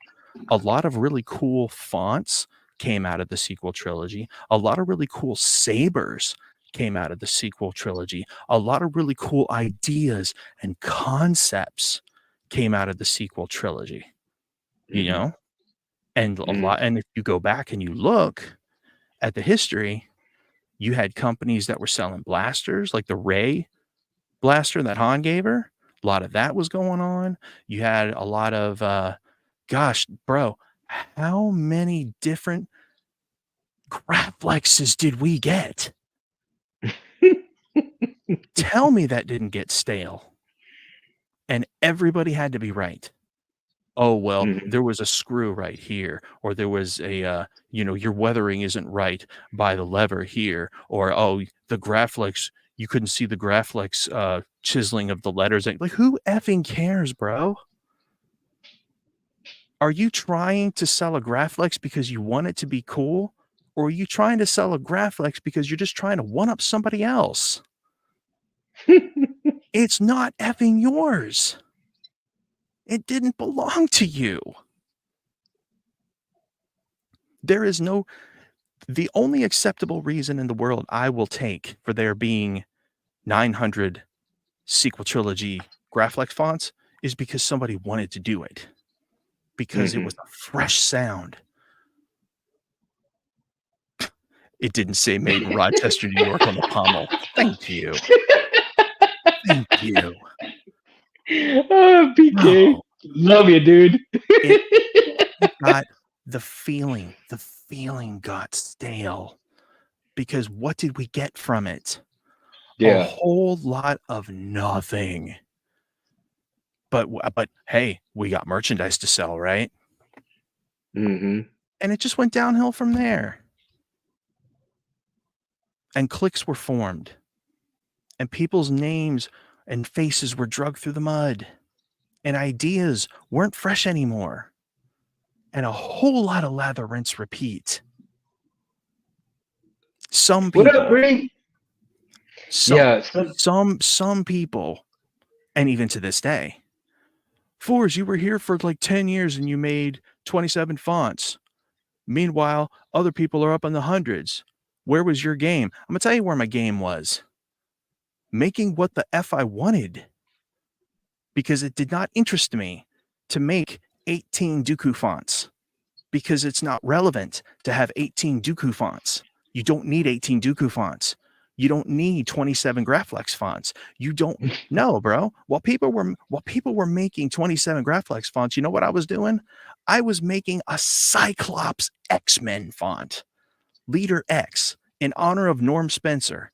Speaker 2: A lot of really cool fonts came out of the sequel trilogy. A lot of really cool sabers came out of the sequel trilogy. A lot of really cool ideas and concepts came out of the sequel trilogy, you
Speaker 1: Hmm.
Speaker 2: know? And a
Speaker 1: Hmm.
Speaker 2: lot, and if you go back and you look at the history, you had companies that were selling blasters like the Ray blaster that Han gave her. A lot of that was going on. You had a lot of gosh, bro, how many different Graflexes did we get? Tell me that didn't get stale. And everybody had to be right. Oh, well,
Speaker 1: Hmm.
Speaker 2: there was a screw right here, or there was your weathering isn't right by the lever here, or, oh, the Graflex, you couldn't see the Graflex chiseling of the letters. Like, who effing cares, bro? Are you trying to sell a Graflex because you want it to be cool? Or are you trying to sell a Graflex because you're just trying to one up somebody else? It's not effing yours. It didn't belong to you. There is no, the only acceptable reason in the world I will take for there being 900 sequel trilogy Graflex fonts is because somebody wanted to do it, because it was
Speaker 1: Hmm.
Speaker 2: a fresh sound. It didn't say made in Rochester, New York on the pommel. Thank you. Thank you.
Speaker 1: Oh, PK,
Speaker 2: No,
Speaker 1: love you, dude.
Speaker 2: it got the feeling got stale because what did we get from it? A
Speaker 1: Yeah.
Speaker 2: whole lot of nothing. But hey, we got merchandise to sell, right?
Speaker 1: Hmm.
Speaker 2: And it just went downhill from there. And cliques were formed, and people's names and faces were dragged through the mud, and ideas weren't fresh anymore. And a whole lot of lather, rinse, repeat. Some
Speaker 1: What up,
Speaker 2: people,
Speaker 1: Bree?
Speaker 2: some
Speaker 1: Yeah. So,
Speaker 2: some people, and even to this day, Fours, you were here for like 10 years and you made 27 fonts. Meanwhile, other people are up in the hundreds. Where was your game? I'm gonna tell you where my game was. Making what the F I wanted, because it did not interest me to make 18 Dooku fonts, because it's not relevant to have 18 Dooku fonts. You don't need 18 Dooku fonts. You don't need 27 Graflex fonts. You don't know, bro. While people were making 27 Graflex fonts, you know what I was doing? I was making a Cyclops X-Men font, Leader X, in honor of Norm Spencer,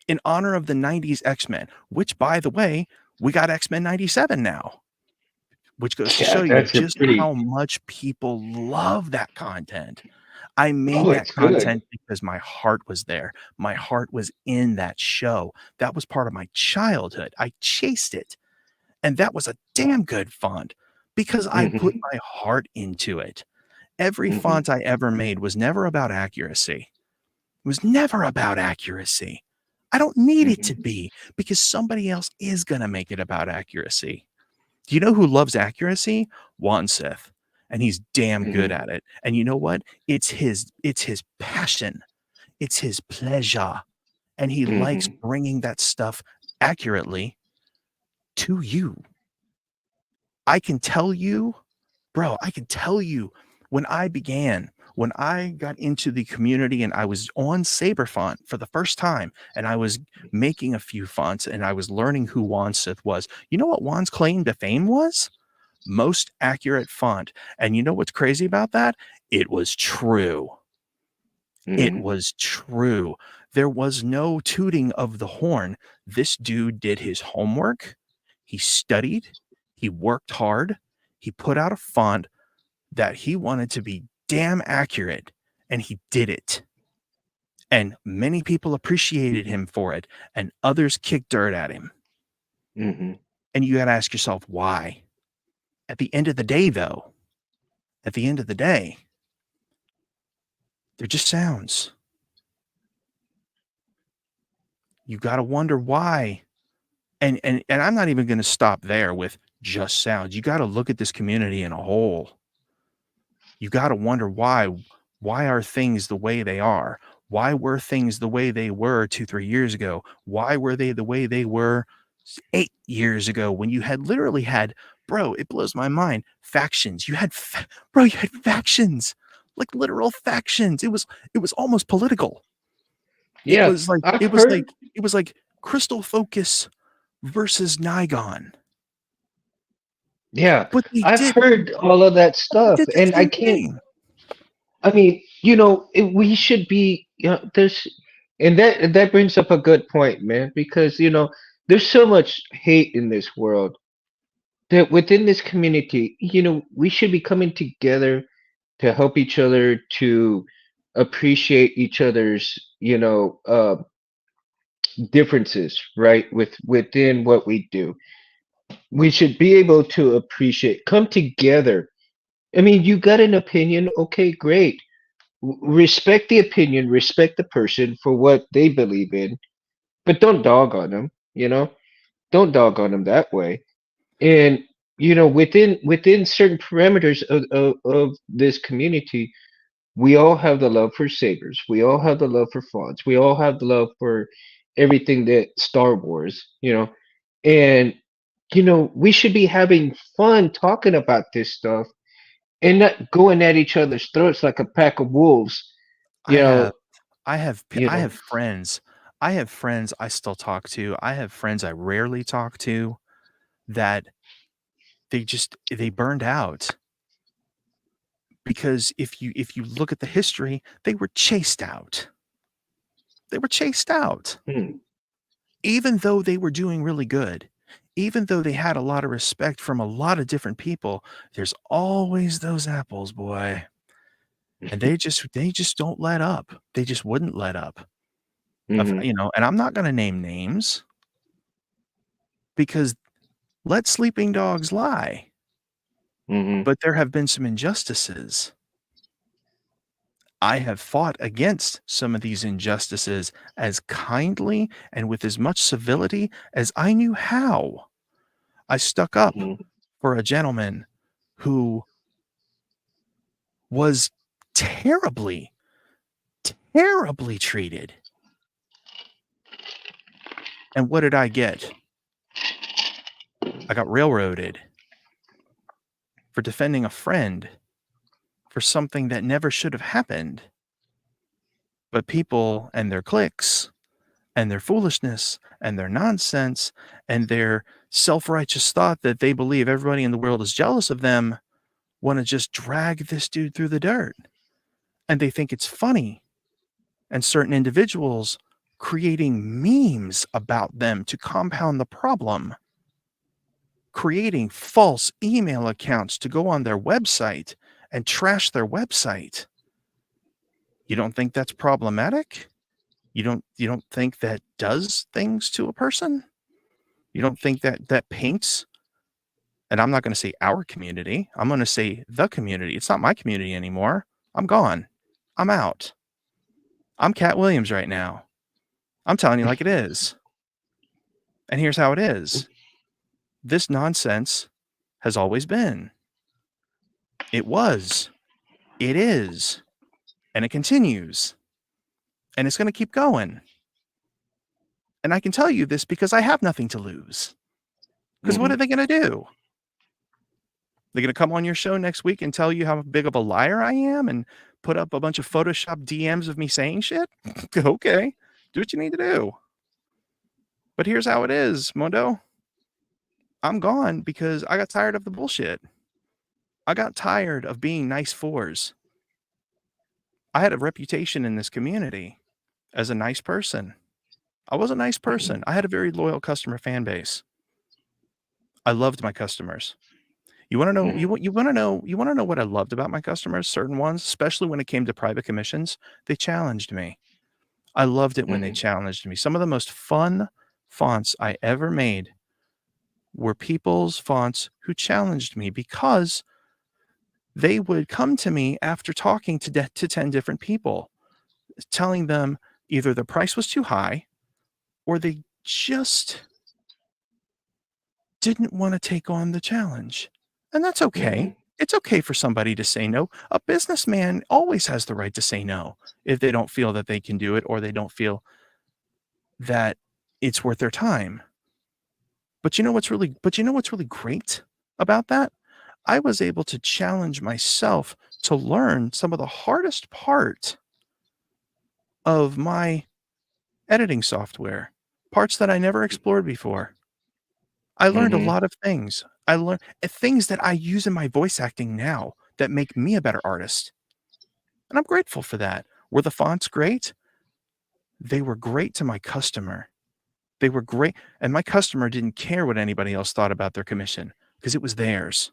Speaker 2: in honor of the 90s X-Men, which, by the way, we got X-Men 97 now, which goes to
Speaker 1: yeah,
Speaker 2: show you
Speaker 1: that's a
Speaker 2: just
Speaker 1: pretty.
Speaker 2: how much people love that content. I made
Speaker 1: Oh,
Speaker 2: that
Speaker 1: it's good.
Speaker 2: content because my heart was there. My heart was in that show. That was part of my childhood. I chased it. And that was a damn good font because I put
Speaker 1: Hmm.
Speaker 2: my heart into it. Every
Speaker 1: Hmm.
Speaker 2: font I ever made was never about accuracy. It was never about accuracy. I don't need it to
Speaker 1: Hmm.
Speaker 2: be, because somebody else is going to make it about accuracy. Do you know who loves accuracy? Wanseth. And he's damn good
Speaker 1: Hmm.
Speaker 2: at it. And you know what? It's his passion. It's his pleasure. And he likes
Speaker 1: Hmm.
Speaker 2: bringing that stuff accurately to you. I can tell you, bro, I can tell you, when I got into the community and I was on Saberfont for the first time and I was making a few fonts and I was learning who Wanseth was. You know what Juan's claim to fame was? most accurate font. And you know what's crazy about that? It was true. It
Speaker 1: Hmm.
Speaker 2: was true. There was no tooting of the horn. This dude did his homework. He studied. He worked hard. He put out a font that he wanted to be damn accurate, and he did it. And many people appreciated him for it, and others kicked dirt at him.
Speaker 1: Hmm.
Speaker 2: And you got to ask yourself why. At the end of the day, though, at the end of the day, they're just sounds. You got to wonder why. And I'm not even going to stop there with just sounds. You got to look at this community in a whole. You got to wonder why. Why are things the way they are? Why were things the way they were 2-3 years ago? Why were they the way they were 8 years ago when you had literally had, bro, it blows my mind, factions. You had factions. Like literal factions. It was almost political. It
Speaker 1: Yeah,
Speaker 2: was like
Speaker 1: I've
Speaker 2: it was
Speaker 1: heard.
Speaker 2: like it was like Crystal Focus versus Nigon.
Speaker 1: Yeah,
Speaker 2: But they
Speaker 1: I've
Speaker 2: did
Speaker 1: heard all of that
Speaker 2: they
Speaker 1: stuff,
Speaker 2: did the
Speaker 1: and I
Speaker 2: same
Speaker 1: can't.
Speaker 2: thing.
Speaker 1: I mean, we should be. There's, and that brings up a good point, man. Because there's so much hate in this world that within this community, we should be coming together to help each other, to appreciate each other's, differences, right? Within what we do, we should be able to appreciate, come together. I mean, you got an opinion, okay, great. Respect the opinion, respect the person for what they believe in, but don't dog on them, don't dog on them that way. And within certain parameters of this community, we all have the love for sabers, we all have the love for fonts, we all have the love for everything that Star Wars, and we should be having fun talking about this stuff and not going at each other's throats like a pack of wolves.
Speaker 2: I
Speaker 1: You
Speaker 2: have
Speaker 1: know,
Speaker 2: I have
Speaker 1: you
Speaker 2: I
Speaker 1: know.
Speaker 2: have friends. I have friends I still talk to. I have friends I rarely talk to that they burned out because if you look at the history, they were chased out. They were chased out.
Speaker 1: Hmm.
Speaker 2: Even though they were doing really good, even though they had a lot of respect from a lot of different people, there's always those apples, boy. And they just don't let up. They just wouldn't let up.
Speaker 1: Hmm.
Speaker 2: And I'm not gonna name names because let sleeping dogs lie.
Speaker 1: Hmm.
Speaker 2: But there have been some injustices. I have fought against some of these injustices as kindly and with as much civility as I knew how. I stuck up
Speaker 1: Hmm.
Speaker 2: for a gentleman who was terribly, terribly treated. And what did I get? I got railroaded for defending a friend for something that never should have happened. But people and their cliques and their foolishness and their nonsense and their self-righteous thought that they believe everybody in the world is jealous of them want to just drag this dude through the dirt. And they think it's funny. And certain individuals creating memes about them to compound the problem, creating false email accounts to go on their website and trash their website. You don't think that's problematic? You don't think that does things to a person? You don't think that that paints, and I'm not going to say our community, I'm going to say the community. It's not my community anymore. I'm gone. I'm out. I'm Cat Williams right now. I'm telling you like it is. And here's how it is. This nonsense has always been. It was. It is. And it continues. And it's going to keep going. And I can tell you this because I have nothing to lose. Because what
Speaker 1: Hmm.
Speaker 2: are they going to do? They're going to come on your show next week and tell you how big of a liar I am and put up a bunch of Photoshop DMs of me saying shit? Okay. Do what you need to do. But here's how it is, Mondo. I'm gone because I got tired of the bullshit. I got tired of being nice fours. I had a reputation in this community as a nice person. I was a nice person. I had a very loyal customer fan base. I loved my customers. You wanna know
Speaker 1: Hmm.
Speaker 2: you wanna know what I loved about my customers, certain ones, especially when it came to private commissions? They challenged me. I loved it when they
Speaker 1: Hmm.
Speaker 2: challenged me. Some of the most fun fonts I ever made were people's fonts who challenged me because they would come to me after talking to 10 different people, telling them either the price was too high or they just didn't wanna take on the challenge. And that's okay.
Speaker 1: Hmm.
Speaker 2: It's okay for somebody to say no. A businessman always has the right to say no if they don't feel that they can do it or they don't feel that it's worth their time. But you know what's really great about that? I was able to challenge myself to learn some of the hardest part of my editing software, parts that I never explored before. I learned a
Speaker 1: Hmm.
Speaker 2: lot of things. I learned things that I use in my voice acting now that make me a better artist, and I'm grateful for that. Were the fonts great? They were great to my customer. They were great, and my customer didn't care what anybody else thought about their commission because it was theirs.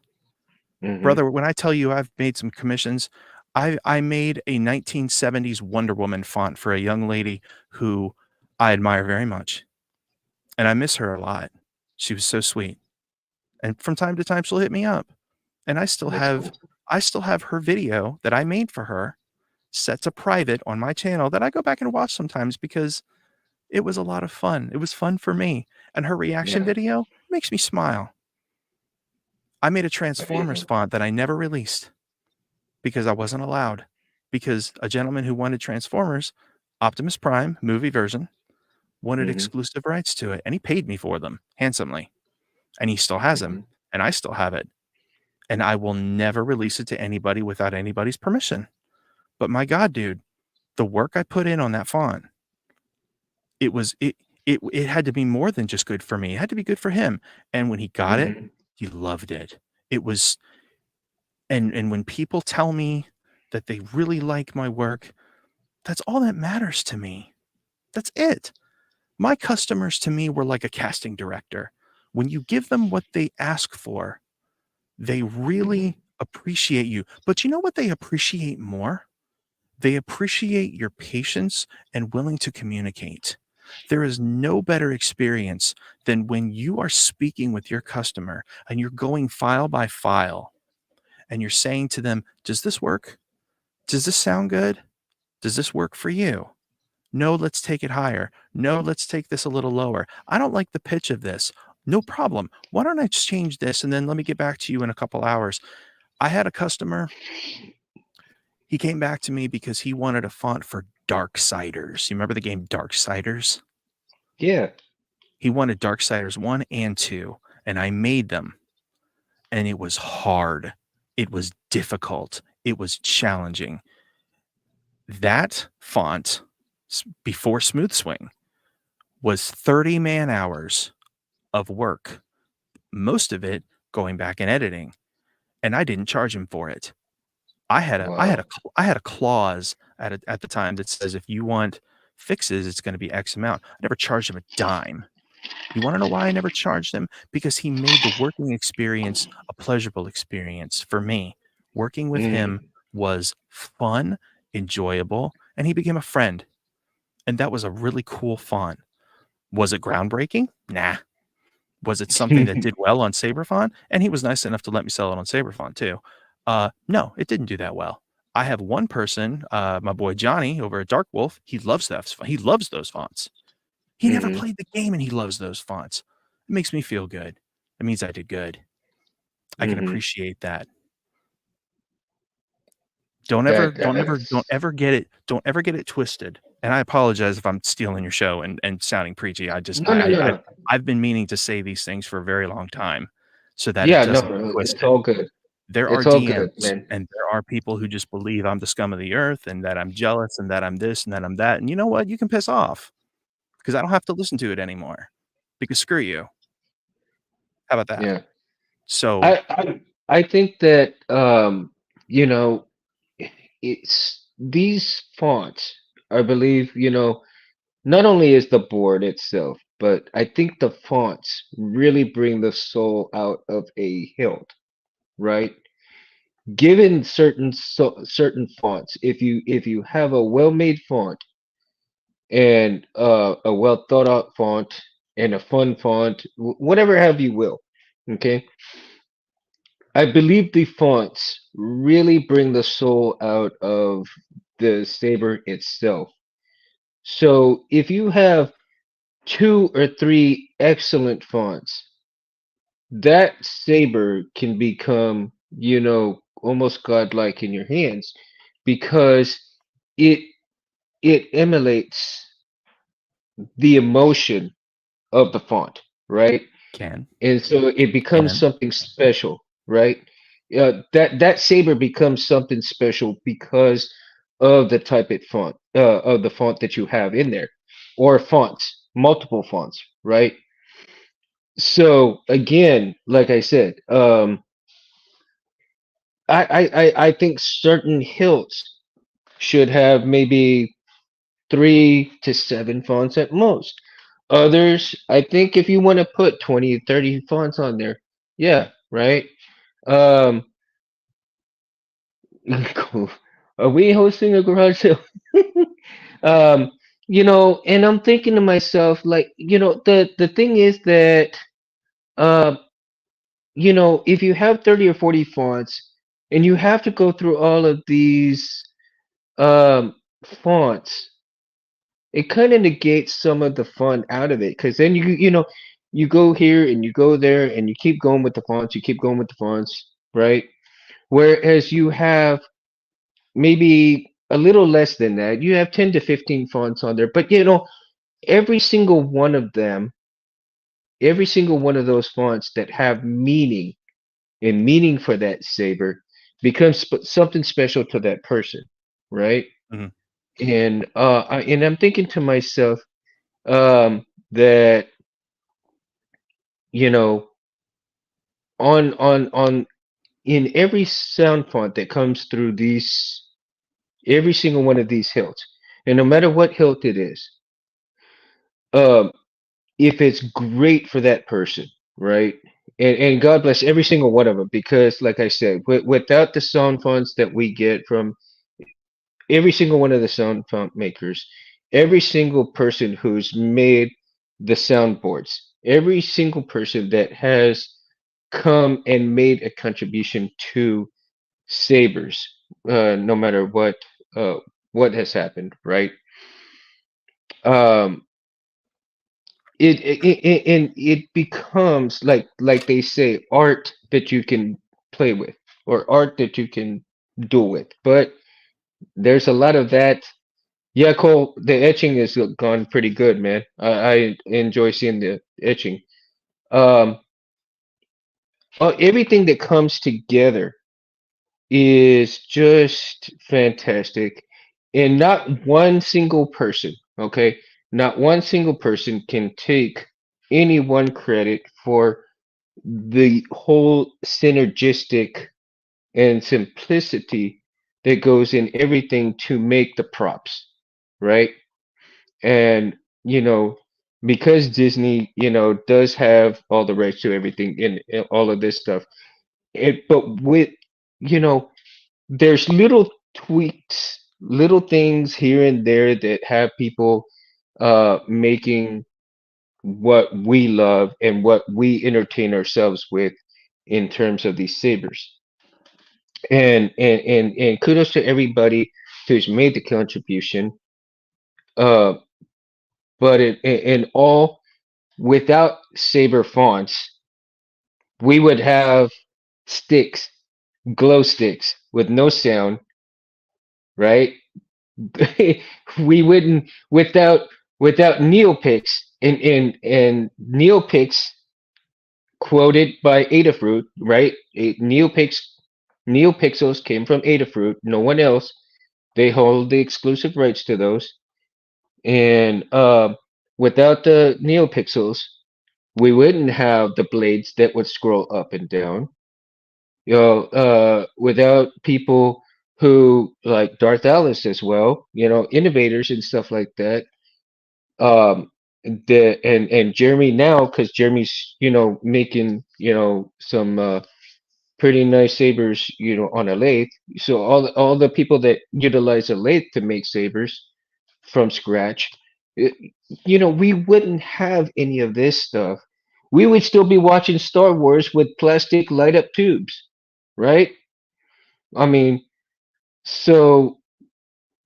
Speaker 1: Hmm.
Speaker 2: Brother, when I tell you I've made some commissions, I made a 1970s Wonder Woman font for a young lady who I admire very much, and I miss her a lot. She was so sweet, and from time to time, she'll hit me up, and
Speaker 1: That's cool.
Speaker 2: I still have her video that I made for her set to private on my channel that I go back and watch sometimes because it was a lot of fun. It was fun for me, and her reaction
Speaker 1: Yeah.
Speaker 2: video makes me smile. I made a Transformers
Speaker 1: Amazing.
Speaker 2: font that I never released because I wasn't allowed, because a gentleman who wanted Transformers, Optimus Prime movie version, wanted
Speaker 1: Hmm.
Speaker 2: exclusive rights to it, and he paid me for them handsomely, and he still has them,
Speaker 1: Hmm.
Speaker 2: and I still have it, and I will never release it to anybody without anybody's permission. But my god, dude, the work I put in on that font, it was it had to be more than just good for me, it had to be good for him, and when he got it,
Speaker 1: Hmm.
Speaker 2: he loved it. It was and when people tell me that they really like my work, that's all that matters to me. That's it. My customers to me were like a casting director. When you give them what they ask for, they
Speaker 1: Hmm.
Speaker 2: really appreciate you. But you know what they appreciate more? They appreciate your patience and willing to communicate. There is no better experience than when you are speaking with your customer and you're going file by file and you're saying to them, "Does this work? Does this sound good? Does this work for you? No, let's take it higher. No, let's take this a little lower. I don't like the pitch of this. No problem. Why don't I just change this and then let me get back to you in a couple hours?" I had a customer, he came back to me because he wanted a font for Darksiders. You remember the game Darksiders?
Speaker 1: Yeah.
Speaker 2: He wanted Darksiders 1 and 2, and I made them, and it was hard. It was difficult. It was challenging. That font, before Smooth Swing, was 30 man hours of work, most of it going back and editing, and I didn't charge him for it.
Speaker 1: Wow.
Speaker 2: I had a clause at the time that says if you want fixes, it's gonna be X amount. I never charged him a dime. You wanna know why I never charged him? Because he made the working experience a pleasurable experience for me. Working with him
Speaker 1: Hmm.
Speaker 2: was fun, enjoyable, and he became a friend, and that was a really cool font. Was it groundbreaking? Nah. Was it something that did well on Sabrefont? And he was nice enough to let me sell it on Sabrefont too. No, it didn't do that well. I have one person, my boy Johnny over at Dark Wolf. He loves those fonts. He never
Speaker 1: Hmm.
Speaker 2: played the game and he loves those fonts. It makes me feel good. It means I did good. I can
Speaker 1: Hmm.
Speaker 2: appreciate that.
Speaker 1: That
Speaker 2: Don't ever get it twisted. And I apologize if I'm stealing your show and sounding preachy. I just
Speaker 1: no, no, no, no.
Speaker 2: I've been meaning to say these things for a very long time so that it
Speaker 1: Yeah, no,
Speaker 2: doesn't get
Speaker 1: bro. It's
Speaker 2: twisted.
Speaker 1: all good.
Speaker 2: There are
Speaker 1: It's all good,
Speaker 2: DMs
Speaker 1: man.
Speaker 2: and there are people who just believe I'm the scum of the earth and that I'm jealous and that I'm this and that I'm that. And you know what? You can piss off because I don't have to listen to it anymore. Because screw you. How about that?
Speaker 1: Yeah.
Speaker 2: So
Speaker 1: I I think that you know, it's these fonts, I believe, not only is the board itself, but I think the fonts really bring the soul out of a hilt, right? Given certain fonts, if you have a well-made font and a well thought out font and a fun font, whatever have you will, okay? I believe the fonts really bring the soul out of the saber itself. So if you have two or three excellent fonts, that saber can become, almost godlike in your hands because it it emulates the emotion of the font, right?
Speaker 3: Can.
Speaker 1: And so it becomes
Speaker 3: Can.
Speaker 1: something special, right? That saber becomes something special because of the type of font that you have in there, or fonts, multiple fonts, right? So again, like I said, I think certain hilts should have maybe 3 to 7 fonts at most. Others, I think if you want to put 20, 30 fonts on there, yeah, right. Um, cool. Are we hosting a garage sale? um, and I'm thinking to myself, like, the thing is that, uh, if you have 30 or 40 fonts and you have to go through all of these fonts, it kind of negates some of the fun out of it because then you go here and you go there and you keep going with the fonts, you keep going with the fonts, right? Whereas you have maybe a little less than that, you have 10 to 15 fonts on there, but every single one of them, every single one of those fonts that have meaning and meaning for that saber becomes something special to that person, right?
Speaker 2: Mhm.
Speaker 1: And I'm thinking to myself, that you know on in every sound font that comes through these, every single one of these hilts, and no matter what hilt it is, um if it's great for that person, right? And God bless every single one of them, because like I said, without the sound fonts that we get from every single one of the sound font makers, every single person who's made the soundboards, every single person that has come and made a contribution to Sabers, no matter uh, what has happened, right? Um, and it becomes like they say, art that you can play with or art that you can do with. But there's a lot of that. Yeah, Cole, the etching is gone pretty good, man. I enjoy seeing the etching. Um, everything that comes together is just fantastic. And not one single person, okay? Not one single person can take any one credit for the whole synergistic and simplicity that goes in everything to make the props, right? And, you know, because Disney, does have all the rights to everything in all of this stuff, but with, you know, there's little tweaks, little things here and there that have people making what we love and what we entertain ourselves with in terms of these sabers. And kudos to everybody who's made the contribution. Uh, but in all, without saber fonts, we would have sticks, glow sticks with no sound, right? We wouldn't without Neopix and Neopix quoted by Adafruit, right? Neopixels came from Adafruit, no one else. They hold the exclusive rights to those. And without the Neopixels, we wouldn't have the blades that would scroll up and down. without people who like Darth Alice as well, innovators and stuff like that. Um, and Jeremy now, because Jeremy's making some pretty nice sabers on a lathe. So all the people that utilize a lathe to make sabers from scratch, it, we wouldn't have any of this stuff. We would still be watching Star Wars with plastic light up tubes, right? I mean, so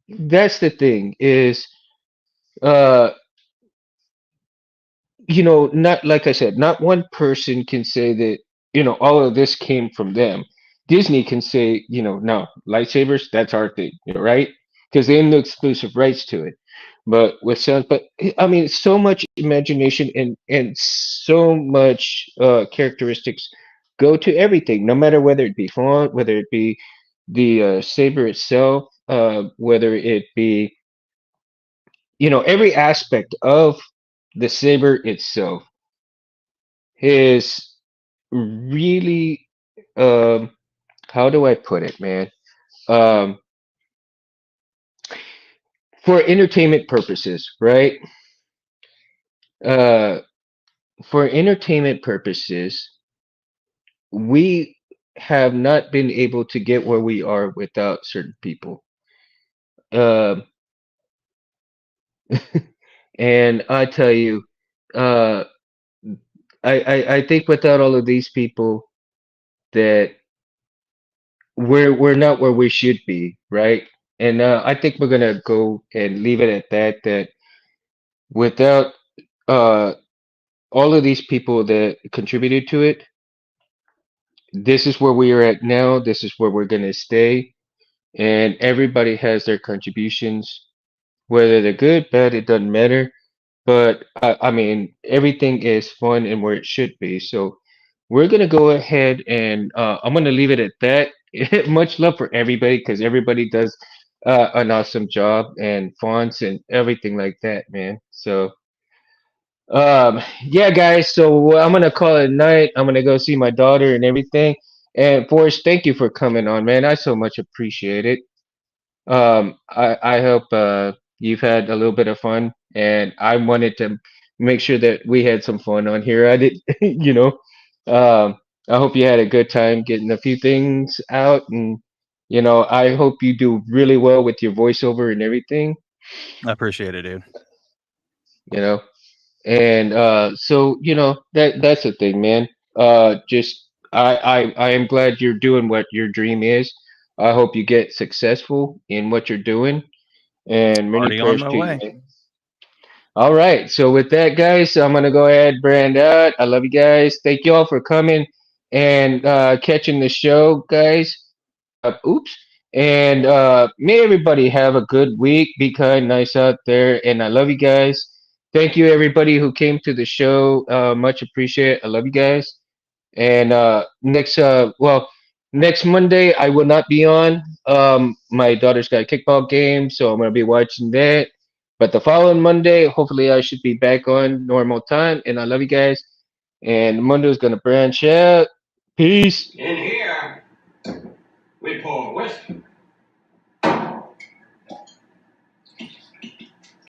Speaker 1: that's the thing is, uh, not like I said, not one person can say that, all of this came from them. Disney can say, no, lightsabers, that's our thing, right? Because they own the exclusive rights to it. But with sounds, but I mean, so much imagination and so much characteristics go to everything, no matter whether it be font, whether it be the saber itself, whether it be, every aspect of the saber itself is really, um how do I put it, man? Um for entertainment purposes, right? Uh for entertainment purposes, we have not been able to get where we are without certain people. Um and I tell you, uh I think without all of these people that we're not where we should be, right? And I think we're gonna go and leave it at that. That without uh, all of these people that contributed to it, this is where we are at now. This is where we're gonna stay, and everybody has their contributions, whether they're good, bad, it doesn't matter. But I mean, everything is fun and where it should be. So we're gonna go ahead and I'm gonna leave it at that. Much love for everybody because everybody does an awesome job and fonts and everything like that, man. So yeah, guys. So I'm gonna call it a night. I'm gonna go see my daughter and everything. And Forrest, thank you for coming on, man. I so much appreciate it. I hope you've had a little bit of fun, and I wanted to make sure that we had some fun on here. I did, I hope you had a good time getting a few things out, and I hope you do really well with your voiceover and everything.
Speaker 2: I appreciate it, dude.
Speaker 1: You know, and so that's the thing, man. Just I am glad you're doing what your dream is. I hope you get successful in what you're doing and many
Speaker 2: Already on
Speaker 1: prayers
Speaker 2: my
Speaker 1: to you,
Speaker 2: way.
Speaker 1: man. All right. So with that, guys, I'm gonna go ahead, brand out. I love you guys. Thank you all for coming and catching the show, guys. Oops. And may everybody have a good week. Be kind, nice out there, and I love you guys. Thank you, everybody who came to the show. Much appreciate. I love you guys. And next Monday I will not be on. My daughter's got a kickball game, so I'm gonna be watching that. But the following Monday, hopefully I should be back on normal time. And I love you guys. And Mondo's gonna branch out. Peace.
Speaker 3: In here, we pour whiskey.